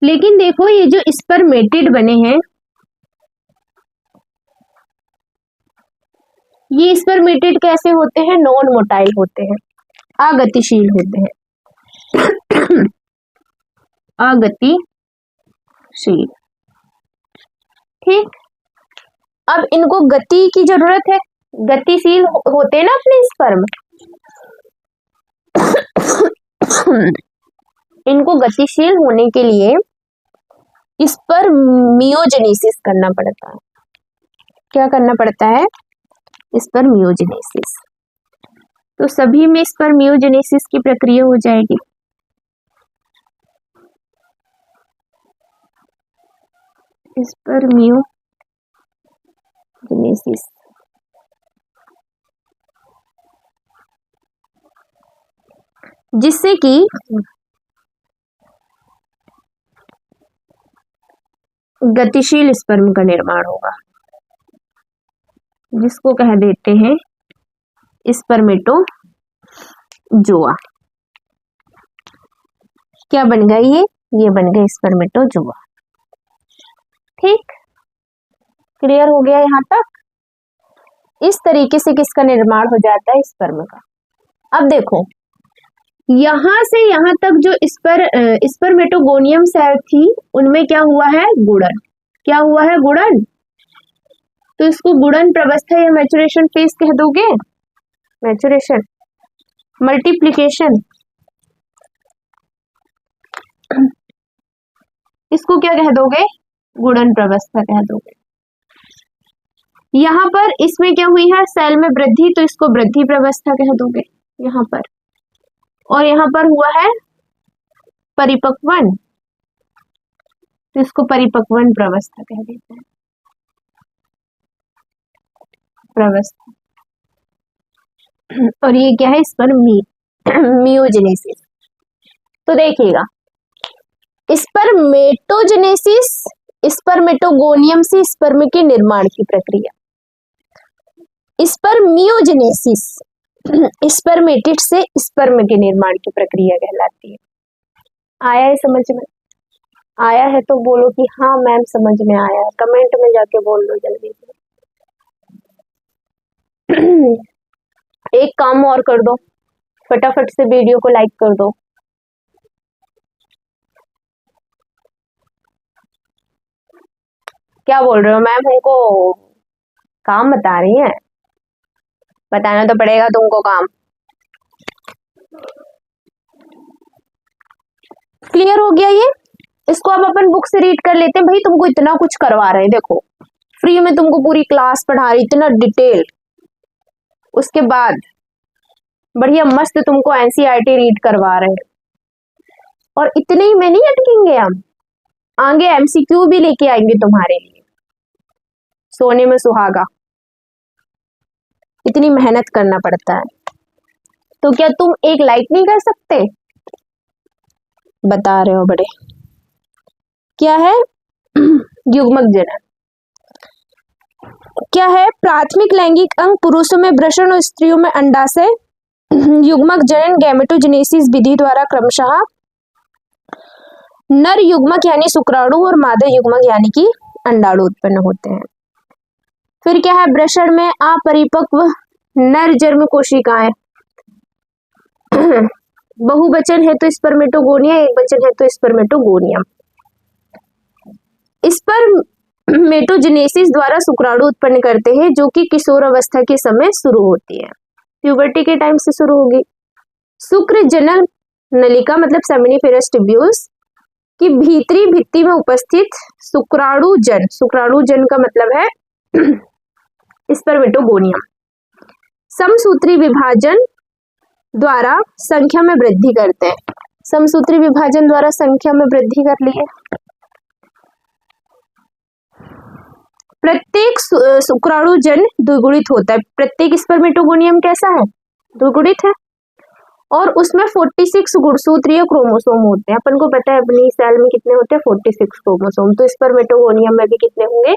लेकिन देखो ये जो स्पर्मेटिड बने हैं, ये स्पर्मेटिड कैसे होते हैं? नॉन मोटाइल होते हैं, अगतिशील होते हैं अगतिशील। ठीक, अब इनको गति की जरूरत है, गतिशील होते हैं ना अपने स्पर्म इनको गतिशील होने के लिए स्पर्मियोजेनेसिस करना पड़ता है। क्या करना पड़ता है? स्पर्मियोजेनेसिस। तो सभी में स्पर्मियोजेनेसिस की प्रक्रिया हो जाएगी। स्पर्मियोजेनेसिस, जिससे कि गतिशील स्पर्म का निर्माण होगा, जिसको कह देते हैं स्पर्मेटोजोआ। क्या बन गया ये बन गया स्पर्मेटोजोआ। ठीक, क्लियर हो गया यहाँ तक? इस तरीके से किसका निर्माण हो जाता है? स्पर्म का। अब देखो यहां से यहां तक जो स्पर्मेटोगोनियम सेल थी उनमें क्या हुआ है? गुणन। क्या हुआ है? गुणन। तो इसको गुणन प्रवस्था या मैचुरेशन फेज कह दोगे? मैचुरेशन, मल्टीप्लिकेशन, इसको क्या कह दोगे? गुणन प्रवस्था कह दोगे। यहाँ पर इसमें क्या हुई है? सेल में वृद्धि, तो इसको वृद्धि प्रवस्था कह दोगे यहाँ पर। और यहाँ पर हुआ है परिपक्वन, तो इसको परिपक्वन प्रवस्था कह देते हैं, प्रवस्था। और ये क्या है? स्पर्मियोजेनेसिस। तो देखिएगा, स्पर्मेटोजेनेसिस स्पर्मेटोगोनियम से स्पर्म के निर्माण की प्रक्रिया, स्पर्मियोजेनेसिस स्पर्मेटिड से स्पर्म के निर्माण की प्रक्रिया कहलाती है। आया है समझ में? आया है तो बोलो कि हाँ मैम समझ में आया है, कमेंट में जाके बोल दो जल्दी से। एक काम और कर दो, फटाफट से वीडियो को लाइक कर दो। क्या बोल रहे हो मैम? हमको काम बता रही हैं? बताना तो पड़ेगा तुमको काम। क्लियर हो गया ये? इसको अब अपन बुक से रीड कर लेते हैं। भाई तुमको इतना कुछ करवा रहे हैं, देखो फ्री में तुमको पूरी क्लास पढ़ा रही, इतना डिटेल, उसके बाद बढ़िया मस्त तुमको एनसीईआरटी रीड करवा रहे हैं। और इतने ही में नहीं अटकेंगे हम, आगे एमसीक्यू भी लेके आएंगे तुम्हारे लिए, सोने में सुहागा। इतनी मेहनत करना पड़ता है, तो क्या तुम एक लाइक नहीं कर सकते? बता रहे हो बड़े। क्या है? युग्मक जनन। क्या है? प्राथमिक लैंगिक अंग पुरुषों में वृषण और स्त्रियों में अंडाशय। युग्मक जनन गैमेटोजेनेसिस विधि द्वारा क्रमशः नर युग्मक यानी शुक्राणु और मादा युग्मक यानी कि अंडाणु उत्पन्न होते हैं। फिर क्या है? वृषण में अपरिपक्व नर जन्म कोशिकाएं। बहुवचन है तो स्पर्मेटोगोनिया, एक वचन है तो स्पर्मेटोगोनियम। स्पर्मेटोजेनेसिस द्वारा शुक्राणु उत्पन्न करते हैं जो कि किशोर अवस्था के समय शुरू होती है, प्यूबर्टी के टाइम से शुरू होगी। शुक्र जनन नलिका मतलब सेमिनिफेरस ट्यूब्यूल्स की भीतरी भित्ति में उपस्थित शुक्राणुजन का मतलब है स्पर्मेटोगोनियम समसूत्री विभाजन द्वारा संख्या में वृद्धि करते हैं। समसूत्री विभाजन द्वारा संख्या में वृद्धि कर ली है। प्रत्येक शुक्राणुजन द्विगुणित होता है। प्रत्येक स्पर्मेटोगोनियम कैसा है? द्विगुणित है और उसमें 46 गुणसूत्रीय क्रोमोसोम होते हैं। अपन को पता है अपनी सेल में कितने होते हैं? 46 क्रोमोसोम। तो स्पर्मेटोगोनियम में भी कितने होंगे?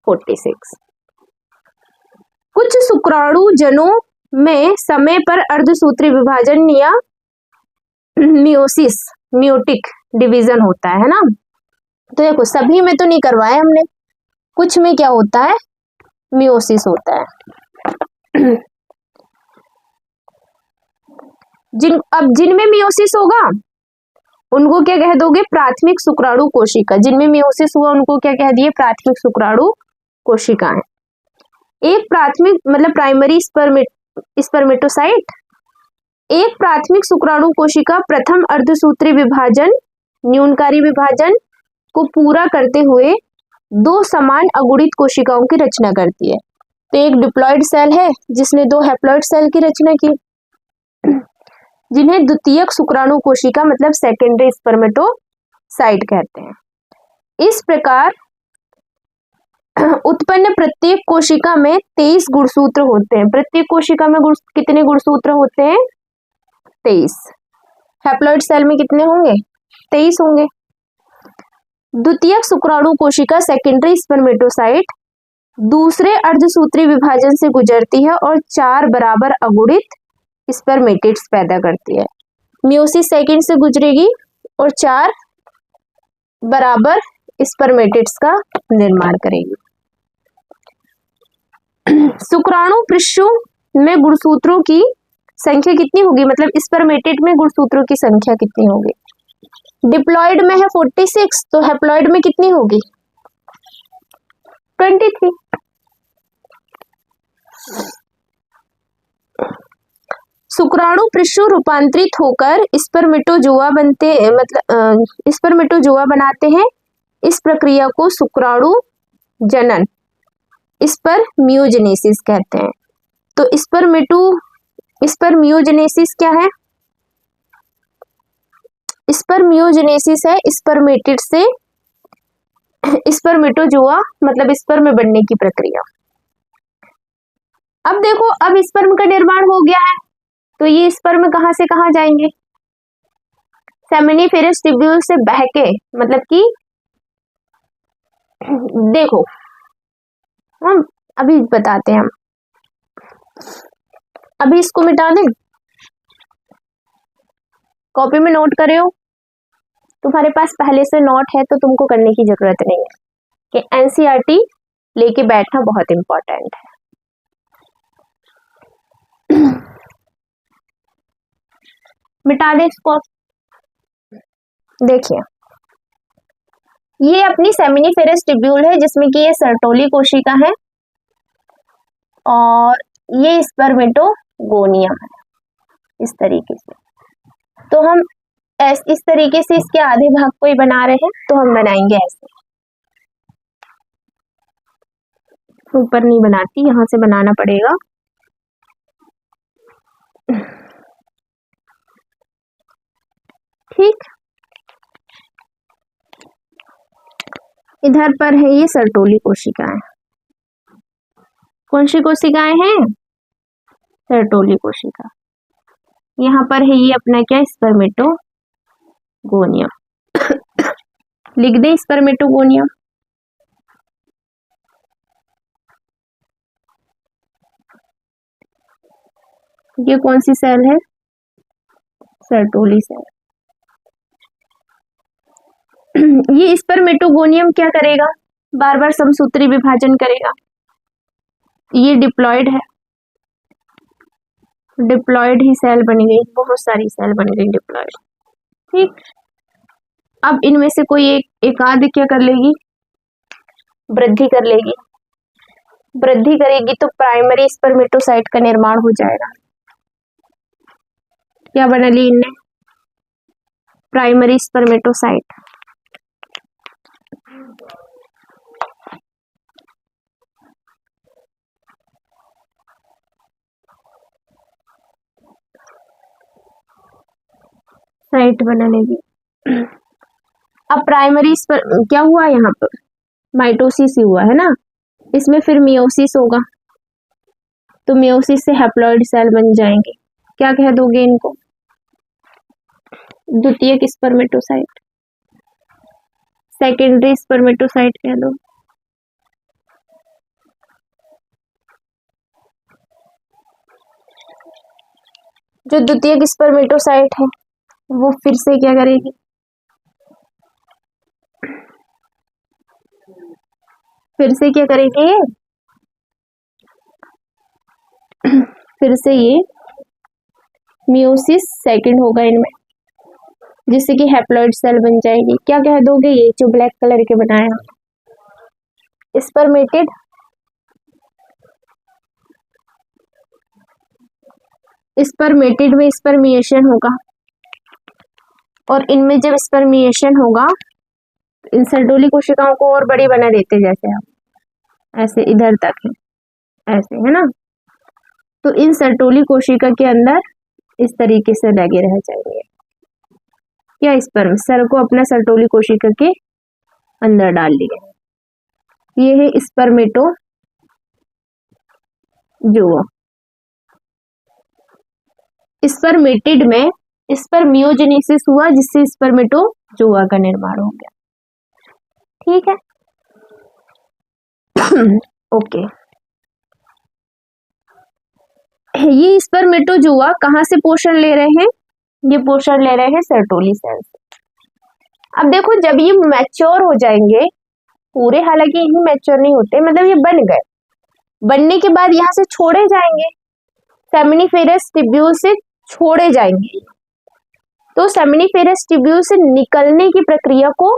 46। कुछ शुक्राणुजनों में समय पर अर्धसूत्री विभाजन या मियोटिक डिवीजन होता है ना। तो देखो सभी में तो नहीं करवाया हमने, कुछ में क्या होता है? मियोसिस होता है। जिनमें मियोसिस होगा उनको क्या कह दोगे? प्राथमिक शुक्राणु कोशिका। जिनमें मियोसिस हुआ उनको क्या कह दिए? प्राथमिक शुक्राणु कोशिकाएं। एक प्राथमिक मतलब प्राइमरी स्पर्मेटोसाइट, एक प्राथमिक शुक्राणु कोशिका प्रथम अर्धसूत्री विभाजन न्यूनकारी विभाजन को पूरा करते हुए दो समान अगुणित कोशिकाओं की रचना करती है। तो एक डिप्लॉइड सेल है जिसने दो हैप्लॉइड सेल की रचना की, जिन्हें द्वितीयक शुक्राणु कोशिका मतलब सेकेंडरी स्पर्मेटोसाइट कहते हैं। इस प्रकार उत्पन्न प्रत्येक कोशिका में 23 गुणसूत्र होते हैं। प्रत्येक कोशिका में कितने गुणसूत्र होते हैं? 23। हैप्लॉइड सेल में कितने होंगे? 23 होंगे। द्वितीयक शुक्राणु कोशिका सेकेंडरी स्पर्मेटोसाइट दूसरे अर्धसूत्री विभाजन से गुजरती है और 4 बराबर अगुणित स्पर्मेटिड्स पैदा करती है। मियोसिस सेकेंड से गुजरेगी और 4 बराबर स्पर्मेटिड्स का निर्माण करेगी। शुक्राणु पृष्ठों में गुणसूत्रों की संख्या कितनी होगी? मतलब स्पर्मेटिड में गुणसूत्रों की संख्या कितनी होगी? डिप्लॉइड में है 46, तो हैप्लॉइड में कितनी होगी? 23। शुक्राणु पृष्ठों रूपांतरित होकर स्पर्मेटोजोआ बनते मतलब स्पर्मेटोजोआ बनाते हैं। इस प्रक्रिया को शुक्राणु जनन स्पर्मियोजेनेसिस कहते हैं। तो स्पर्मियोजेनेसिस क्या है? स्पर्मियोजेनेसिस है स्पर्मेटिड से स्पर्मेटोजोआ मतलब स्पर्म बनने की प्रक्रिया। अब देखो, अब स्पर्म का निर्माण हो गया है तो ये स्पर्म कहां से कहां जाएंगे? सेमिनिफेरस ट्यूब्यूल से बहके, मतलब कि देखो हम अभी बताते हैं। हम अभी इसको मिटा दें, कॉपी में नोट करे हो, तुम्हारे पास पहले से नोट है तो तुमको करने की जरूरत नहीं है कि एनसीईआरटी लेके बैठना बहुत इंपॉर्टेंट है। मिटा दे इसको। देखिए ये अपनी सेमिनिफेरस ट्यूब्यूल है जिसमें कि ये सर्टोली कोशिका है और ये स्पर्मेटोगोनियम है इस तरीके से। तो हम इस तरीके से इसके आधे भाग को ही बना रहे हैं, तो हम बनाएंगे ऐसे। ऊपर नहीं बनाती, यहां से बनाना पड़ेगा। ठीक, इधर पर है ये सर्टोली कोशिकाएं। कौन सी कोशिकाएं हैं? सर्टोली कोशिका। यहाँ पर है ये अपना क्या? स्पर्मेटोगोनियम। लिख दें स्पर्मेटोगोनियम। ये कौन सी सेल है? Sertoli cell. ये स्पर्मेटोगोनियम क्या करेगा? बार बार समसूत्री विभाजन करेगा। ये डिप्लॉयड है, डिप्लॉयड ही सेल बन गई, बहुत सारी सेल बन गई डिप्लॉयड। ठीक, अब इनमें से कोई एक आध क्या कर लेगी? वृद्धि कर लेगी। वृद्धि करेगी तो प्राइमरी स्पर्मेटोसाइट का निर्माण हो जाएगा। क्या बना ली इनने? Primary spermatocyte. साइट बना लेगी। अब प्राइमरी क्या हुआ यहाँ पर? माइटोसिस ही हुआ है ना, इसमें फिर मियोसिस होगा, तो मियोसिस से हैप्लॉइड सेल बन जाएंगे। क्या कह दोगे इनको? द्वितीयक स्पर्मेटोसाइट, सेकेंडरी स्पर्मेटोसाइट कह दो। जो द्वितीयक स्पर्मेटोसाइट है वो फिर से क्या करेगी? फिर से क्या करेगी? फिर से ये मियोसिस सेकंड होगा इनमें, जिससे कि हैप्लॉइड सेल बन जाएगी। क्या कह दोगे? ये जो ब्लैक कलर के बनाए हम, स्पर्मेटेड स्पर्मेटेड में स्पर्मिएशन होगा, और इनमें जब स्पर्मिएशन होगा इन सर्टोली कोशिकाओं को और बड़ी बना देते, जैसे हम ऐसे इधर तक है, ऐसे है ना, तो इन सर्टोली कोशिका के अंदर इस तरीके से लगे रह जाएंगे। क्या स्पर्म सेल को अपना सर्टोली कोशिका के अंदर डाल लिया। ये है स्पर्मेटो जोआ। स्पर्मेटिड में स्पर्मियोजेनेसिस हुआ, जिससे स्पर्मेटोजोआ का निर्माण हो गया। ठीक है। ओके, ये स्पर्मेटोजोआ कहाँ से पोषण ले रहे हैं? ये पोषण ले रहे हैं सर्टोली सेल से। अब देखो, जब ये मैच्योर हो जाएंगे पूरे, हालांकि ये मैच्योर नहीं होते, मतलब ये बन गए, बनने के बाद यहाँ से छोड़े जाएंगे, सेमिनिफेरस ट्यूब्यूल से छोड़े जाएंगे, तो सेमिनिफेरस ट्यूब्यूल से निकलने की प्रक्रिया को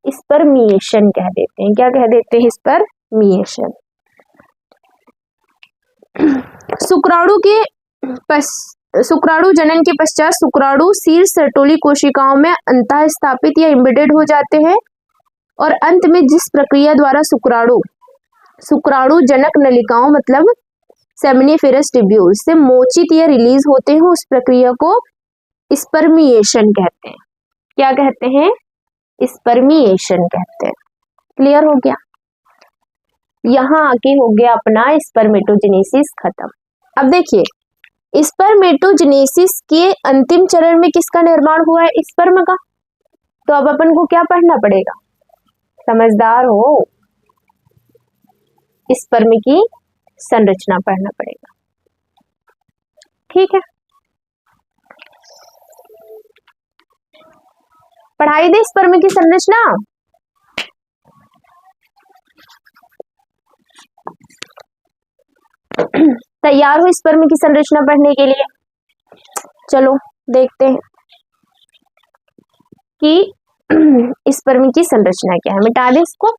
स्पर्मिएशन कह देते हैं। क्या कह देते हैं? स्पर्मिएशन। शुक्राणु जनन के पश्चात शुक्राणु शीर्ष सर्टोली कोशिकाओं में अंतः स्थापित या एम्बेडेड हो जाते हैं, और अंत में जिस प्रक्रिया द्वारा शुक्राणु जनक नलिकाओं मतलब सेमिनिफेरस ट्यूब्यूल से मोचित या रिलीज होते हैं, उस प्रक्रिया को स्पर्मिएशन कहते हैं। क्या कहते हैं? स्पर्मिएशन कहते हैं। क्लियर हो गया? यहां आके हो गया अपना स्पर्मेटोजेनेसिस खत्म। अब देखिए, स्पर्मेटोजेनेसिस के अंतिम चरण में किसका निर्माण हुआ है? स्पर्म का। तो अब अपन को क्या पढ़ना पड़ेगा? समझदार हो, स्पर्म की संरचना पढ़ना पड़ेगा। ठीक है, पढ़ाई दे स्पर्म की संरचना। तैयार हो स्पर्म की संरचना पढ़ने के लिए? चलो देखते हैं कि स्पर्म की संरचना क्या है। मिटा दे इसको।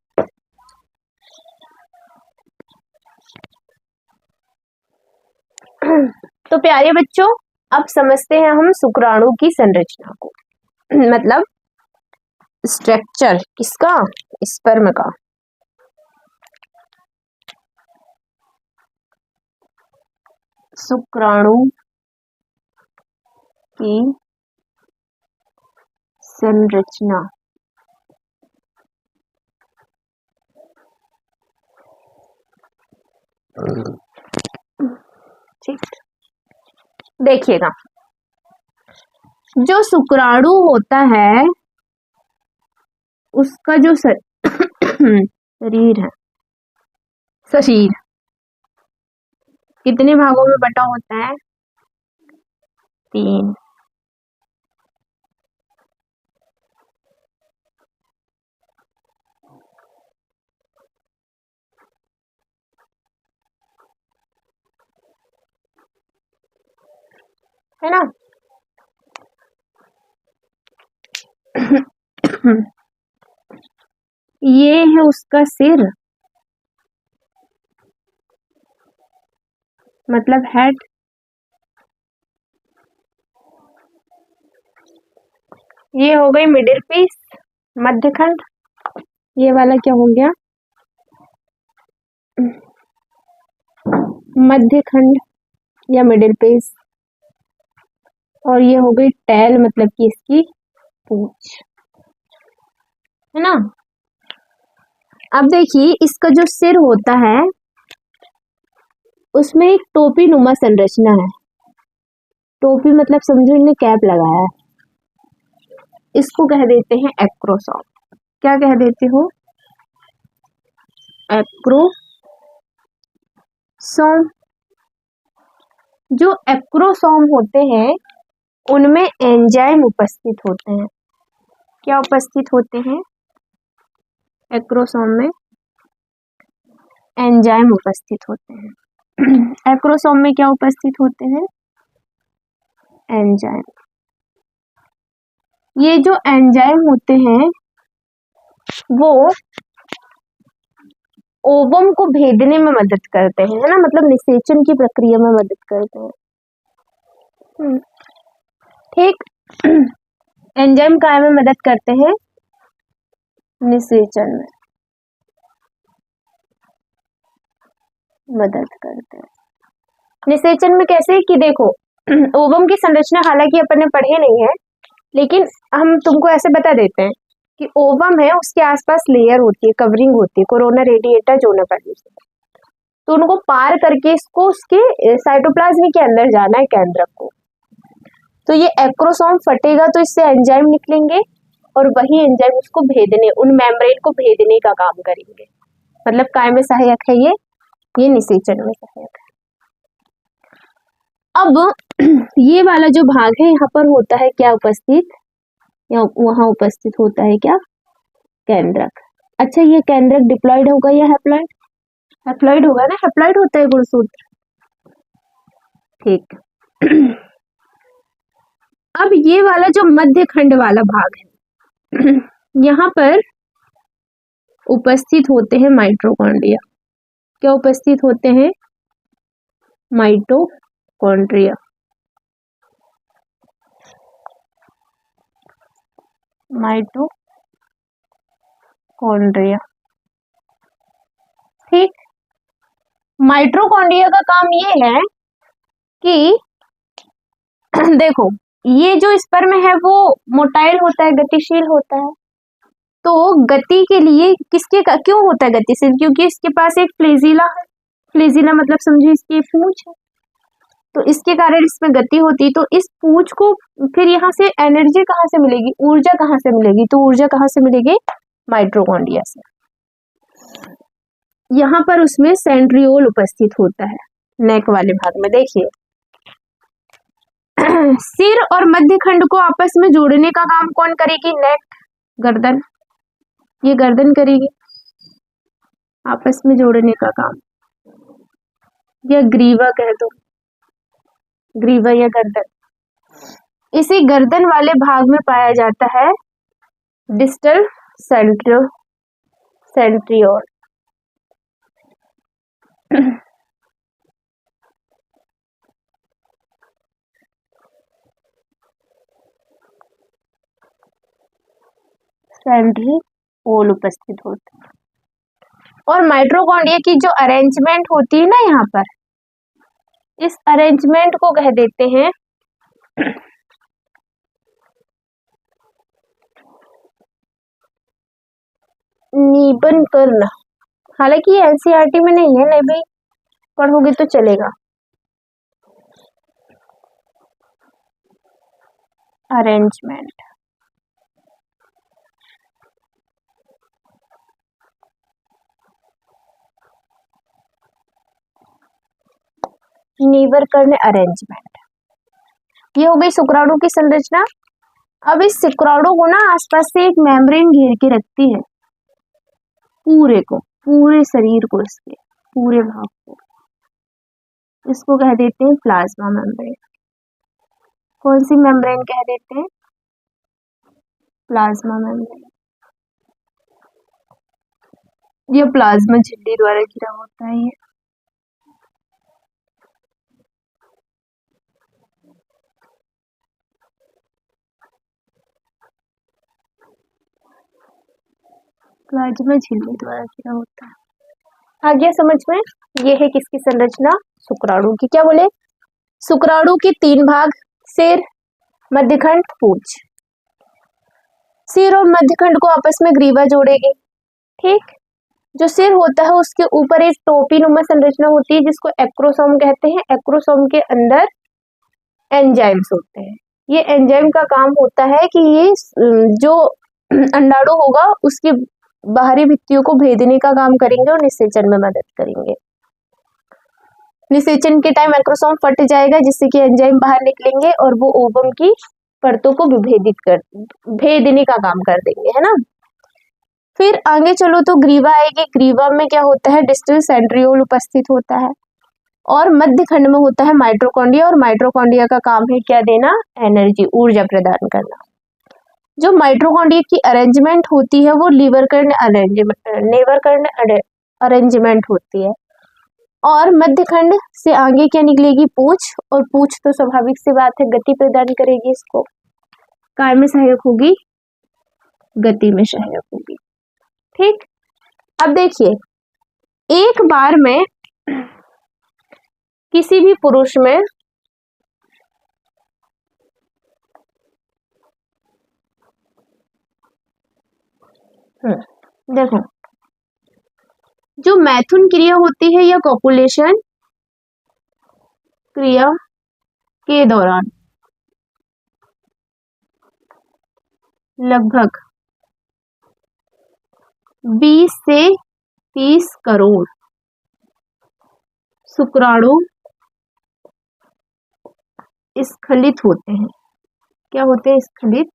तो प्यारे बच्चों, अब समझते हैं हम शुक्राणु की संरचना को, मतलब स्ट्रक्चर किसका? स्पर्म का। शुक्राणु की संरचना। ठीक, देखिएगा, जो शुक्राणु होता है उसका जो शरीर है, शरीर कितने भागों में बटा होता है? 3। है ना? ये है उसका सिर, मतलब हेड। ये हो गई मिडिल पीस, मध्यखंड। ये वाला क्या हो गया? मध्यखंड या मिडिल पीस। और ये हो गई टेल, मतलब कि इसकी पूंछ, है ना? अब देखिए इसका जो सिर होता है उसमें एक टोपी नुमा संरचना है। टोपी मतलब समझो इन्हें कैप लगाया है। इसको कह देते हैं एक्रोसोम। क्या कह देते हो? एक्रोसोम। जो एक्रोसोम होते हैं उनमें एंजाइम उपस्थित होते हैं। क्या उपस्थित होते हैं? एक्रोसोम में एंजाइम उपस्थित होते हैं। एक्रोसोम में क्या उपस्थित होते हैं? एंजाइम। ये जो एंजाइम होते हैं वो ओवम को भेदने में मदद करते हैं, है ना? मतलब निषेचन की प्रक्रिया में मदद करते हैं। ठीक। एंजाइम काय में मदद करते हैं? निषेचन में मदद करते हैं। निषेचन में कैसे कि देखो ओवम की संरचना हालांकि अपन ने पढ़े नहीं है, लेकिन हम तुमको ऐसे बता देते हैं कि ओवम है, उसके आसपास लेयर होती है, कवरिंग होती है, कोरोना रेडिएटा जोना पर। तो उनको पार करके इसको उसके साइटोप्लाज्म के अंदर जाना है, केंद्रक को। तो ये एक्रोसोम फटेगा तो इससे एंजाइम निकलेंगे और वही एंजाइम उसको भेदने, उन मेम्ब्रेन को भेदने का काम करेंगे। मतलब काय में सहायक है ये निषेचन में सहायक है। अब ये वाला जो भाग है यहाँ पर होता है क्या उपस्थित, या वहां उपस्थित होता है क्या? केंद्रक। अच्छा, ये केंद्रक डिप्लॉयड होगा या हैप्लॉयड? हैप्लॉयड होगा ना, हैप्लॉयड होता है गुणसूत्र। ठीक। अब ये वाला जो मध्य खंड वाला भाग है यहाँ पर उपस्थित होते हैं माइटोकॉन्ड्रिया। क्या उपस्थित होते हैं? माइटोकॉन्ड्रिया। माइटोकॉन्ड्रिया। ठीक। माइटोकॉन्ड्रिया का काम ये है कि देखो ये जो स्पर्म है वो मोटाइल होता है, गतिशील होता है। तो गति के लिए क्यों होता है गतिशील? क्योंकि इसके पास एक फ्लेजिला है। फ्लेजिला मतलब समझो इसकी पूंछ है, तो इसके कारण इसमें गति होती है। तो इस पूंछ को फिर यहाँ से एनर्जी कहाँ से मिलेगी, ऊर्जा कहाँ से मिलेगी? तो ऊर्जा कहाँ से मिलेगी? माइटोकॉन्ड्रिया से। यहाँ पर उसमें सेंट्रियोल उपस्थित होता है, नेक वाले भाग में। देखिए सिर और मध्य खंड को आपस में जोड़ने का काम कौन करेगी? नेक, गर्दन। ये गर्दन करेगी आपस में जोड़ने का काम, या ग्रीवा कह दो, ग्रीवा या गर्दन। इसी गर्दन वाले भाग में पाया जाता है डिस्टल सेंट्रियोल। सेंट्रियोल उपस्थित होता है। और माइटोकॉन्ड्रिया की जो अरेंजमेंट होती है ना यहाँ पर, इस अरेंजमेंट को कह देते हैं नीबन कर्ण। हालांकि ये एनसीईआरटी में नहीं है, नहीं भी पढ़ोगे तो चलेगा। अरेंजमेंट नीवरकर्ण अरेंजमेंट। ये हो गई शुक्राणु की संरचना। अब इस शुक्राणु को ना आसपास से एक मेम्ब्रेन घेर के रखती है, पूरे को, पूरे शरीर को, इसके पूरे भाग को। इसको कह देते हैं प्लाज्मा मेम्ब्रेन। कौन सी मेम्ब्रेन कह देते हैं? Plasma membrane. ये प्लाज्मा झिल्ली द्वारा घिरा होता है। ये प्लाज्मा झिल्ली द्वारा घिरा होता है। आ गया समझ में? ये है किसकी संरचना? शुक्राणु की। क्या बोले? शुक्राणु के 3 भाग, सिर, मध्यखंड, पूंछ। सिर और मध्यखंड को आपस में ग्रीवा जोड़ेगी। ठीक। जो सिर होता है उसके ऊपर एक टोपीनुमा संरचना होती है जिसको एक्रोसोम कहते हैं। एक्रोसोम के अंदर एंजाइम्स होते हैं। ये एंजाइम का काम होता है कि ये जो अंडाणु होगा उसकी बाहरी भित्तियों को भेदने का काम करेंगे और निषेचन में मदद करेंगे। निषेचन के टाइम एक्रोसोम फट जाएगा जिससे कि एंजाइम बाहर निकलेंगे और वो ओवम की परतों को भेदने का काम कर देंगे, है ना। फिर आगे चलो तो ग्रीवा आएगी। ग्रीवा में क्या होता है? डिस्टल सेंट्रियोल उपस्थित होता है और मध्य खंड में होता है माइटोकॉन्ड्रिया। और माइटोकॉन्ड्रिया का काम है क्या देना? एनर्जी, ऊर्जा प्रदान करना। जो माइटोकॉन्ड्रिया की अरेंजमेंट होती है वो नेवरकर्ण अरेंजमेंट होती है। और मध्य खंड से आगे क्या निकलेगी? पूंछ। और पूंछ तो स्वाभाविक सी बात है गति प्रदान करेगी, इसको काय में सहायक होगी? गति में सहायक होगी। ठीक। अब देखिए, एक बार में किसी भी पुरुष में देखो, जो मैथुन क्रिया होती है या कॉपुलेशन क्रिया के दौरान लगभग 20 से 30 करोड़ शुक्राणु स्खलित होते हैं। क्या होते हैं? स्खलित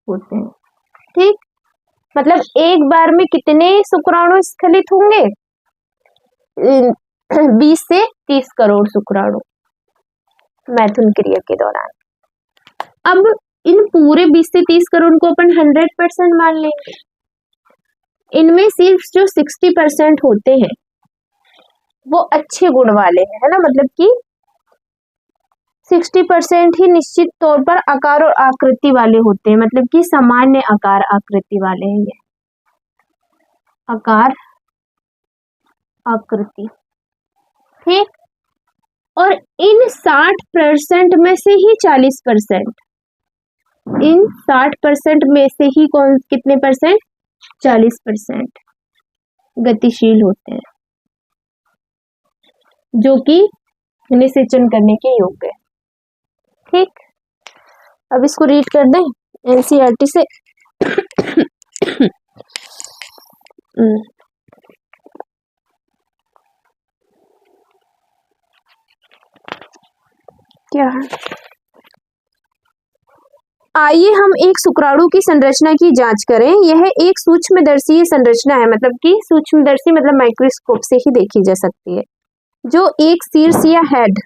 होते हैं। ठीक। मतलब एक बार में कितने शुक्राणु स्खलित होंगे? 20 से 30 करोड़ शुक्राणु मैथुन क्रिया के दौरान। अब इन पूरे 20 से 30 करोड़ को अपन 100% मान लेंगे। इनमें सिर्फ जो 60% होते हैं वो अच्छे गुण वाले हैं, है ना। मतलब कि 60% ही निश्चित तौर पर आकार और आकृति वाले होते हैं। मतलब कि सामान्य आकार आकृति वाले हैं ये, आकार आकृति। ठीक। और इन 60% में से ही 40%, इन 60% में से ही कितने परसेंट? 40% गतिशील होते हैं जो कि निषेचन करने के योग्य है। ठीक। अब इसको रीड कर दें एनसीईआरटी से। क्या है? आइए हम एक शुक्राणु की संरचना की जांच करें। यह एक सूक्ष्मदर्शी संरचना है। मतलब कि सूक्ष्मदर्शी मतलब माइक्रोस्कोप से ही देखी जा सकती है, जो एक शीर्ष या हेड,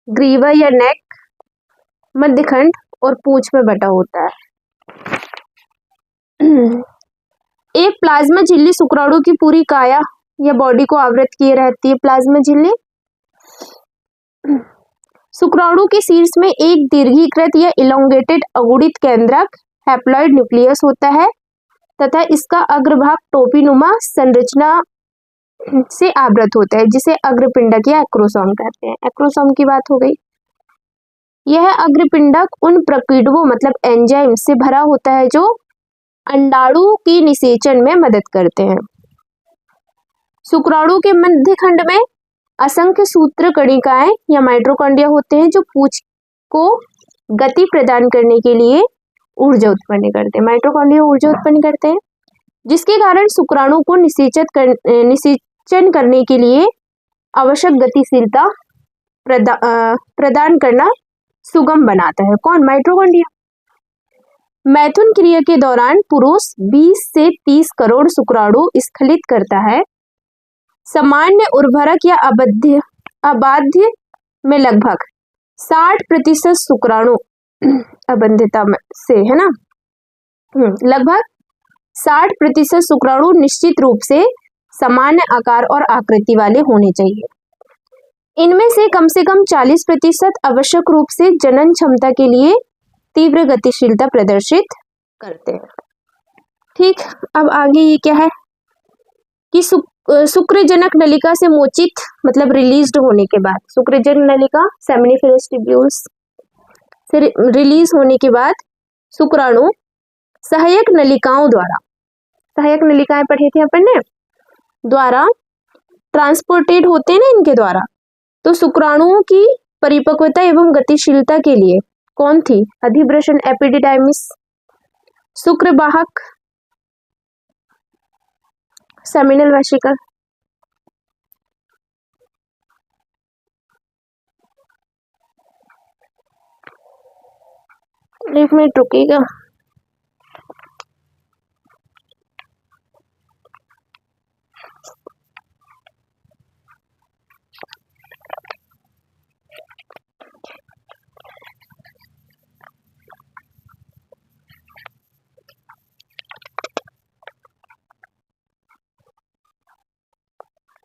ग्रीवा या नेक, मध्यखंड और पूंछ में बटा होता है। एक प्लाज्मा झिल्ली शुक्राणु की पूरी काया या बॉडी को आवृत किए रहती है। प्लाज्मा झिल्ली शुक्राणु के शीर्ष में एक दीर्घीकृत या इलोंगेटेड अगुणित केंद्रक हैप्लॉइड न्यूक्लियस होता है तथा इसका अग्रभाग टोपीनुमा संरचना से आवृत होता है जिसे अग्रपिंडक या एक्रोसोम कहते हैं। एक्रोसोम की बात हो गई। यह अग्रपिंडक उन प्रकीटवों मतलब एंजाइम से भरा होता है जो अंडाणु की निषेचन में मदद करते हैं। शुक्राणु के मध्य खंड में असंख्य सूत्र कणिकाएं या माइटोकॉन्ड्रिया होते हैं जो पूंछ को गति प्रदान करने के लिए ऊर्जा उत्पन्न करते हैं। माइटोकॉन्ड्रिया ऊर्जा उत्पन्न करते हैं जिसके कारण शुक्राणु को निषेचन करने के लिए आवश्यक गतिशीलता प्रदान करना सुगम बनाता है। कौन? माइटोकॉन्ड्रिया। मैथुन क्रिया के दौरान पुरुष 20 से 30 करोड़ शुक्राणु स्खलित करता है। सामान्य उर्वरक या अबाध्य में लगभग 60% शुक्राणु अबंधिता से, है ना, लगभग 60% शुक्राणु निश्चित रूप से सामान्य आकार और आकृति वाले होने चाहिए। इनमें से कम 40% आवश्यक रूप से जनन क्षमता के लिए तीव्र गतिशीलता प्रदर्शित करते हैं। ठीक, अब आगे ये क्या है कि शुक्रजनक नलिका से मोचित मतलब रिलीज्ड होने के बाद, शुक्रजनक नलिका सेमिनिफेरस ट्यूब्यूल्स से रिलीज होने के बाद शुक्राणु सहायक नलिकाओं द्वारा, सहायक नलिकाएं पढ़े थे अपन ने, द्वारा ट्रांसपोर्टेड होते हैं ना इनके द्वारा। तो शुक्राणुओं की परिपक्वता एवं गतिशीलता के लिए कौन थी? अधिवृषण एपिडिडाइमिस, शुक्रवाहक सेमिनल वेसिकल। एक मिनट रुकिएगा।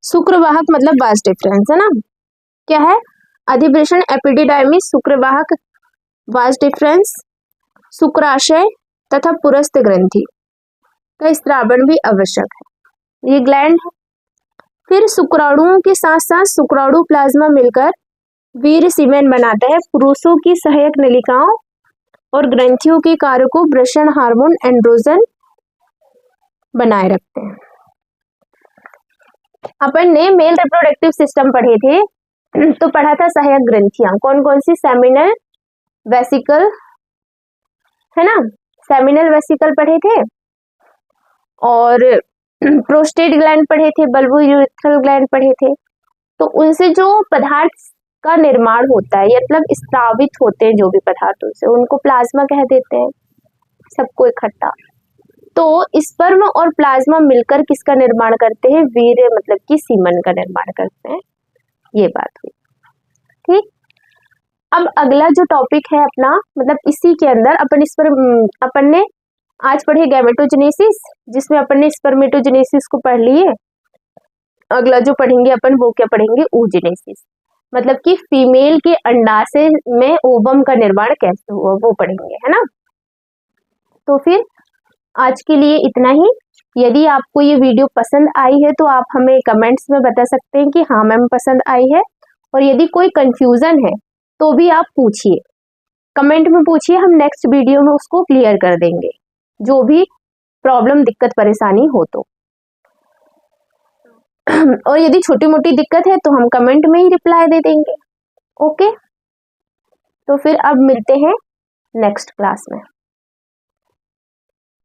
शुक्रवाहक मतलब वास डिफरेंस, है ना, क्या है? अधिवृषण एपिडिडाइमिस, शुक्रवाहक, वास डिफरेंस, शुक्राशय तथा पुरस्थ ग्रंथि का स्त्रावण भी आवश्यक है, ये ग्लैंड है। फिर शुक्राणुओं के साथ साथ शुक्राणु प्लाज्मा मिलकर वीर्य सीमेन बनाता है। पुरुषों की सहायक नलिकाओं और ग्रंथियों के कार्य को वृषण हार्मोन एंड्रोजन बनाए रखते हैं। अपन ने मेल रिप्रोडक्टिव सिस्टम पढ़े थे, तो पढ़ा था सहायक ग्रंथियां कौन कौन सी? सेमिनल वेसिकल, है ना, सेमिनल वेसिकल पढ़े थे, और प्रोस्टेट ग्लैंड पढ़े थे, बल्बोयूरेथ्रल ग्लैंड पढ़े थे। तो उनसे जो पदार्थ का निर्माण होता है, मतलब स्त्रावित होते हैं जो भी पदार्थ, उनसे उनको प्लाज्मा कह देते हैं, सबको इकट्ठा। तो स्पर्म और प्लाज्मा मिलकर किसका निर्माण करते हैं? वीर्य मतलब कि सीमन का निर्माण करते हैं। ये बात हुई, ठीक। अब अगला जो टॉपिक है अपना, मतलब इसी के अंदर अपन ने आज पढ़े गैमेटोजेनेसिस, जिसमें अपन ने स्पर्मेटोजेनेसिस को पढ़ लिए। अगला जो पढ़ेंगे अपन वो क्या पढ़ेंगे? oogenesis, मतलब कि फीमेल के अंडाशय में ओवम का निर्माण कैसे हुआ वो पढ़ेंगे, है ना। तो फिर आज के लिए इतना ही। यदि आपको ये वीडियो पसंद आई है तो आप हमें कमेंट्स में बता सकते हैं कि हाँ मैम पसंद आई है, और यदि कोई कंफ्यूजन है तो भी आप पूछिए, कमेंट में पूछिए, हम नेक्स्ट वीडियो में उसको क्लियर कर देंगे, जो भी प्रॉब्लम दिक्कत परेशानी हो तो। और यदि छोटी मोटी दिक्कत है तो हम कमेंट में ही रिप्लाई दे देंगे। ओके, तो फिर अब मिलते हैं नेक्स्ट क्लास में।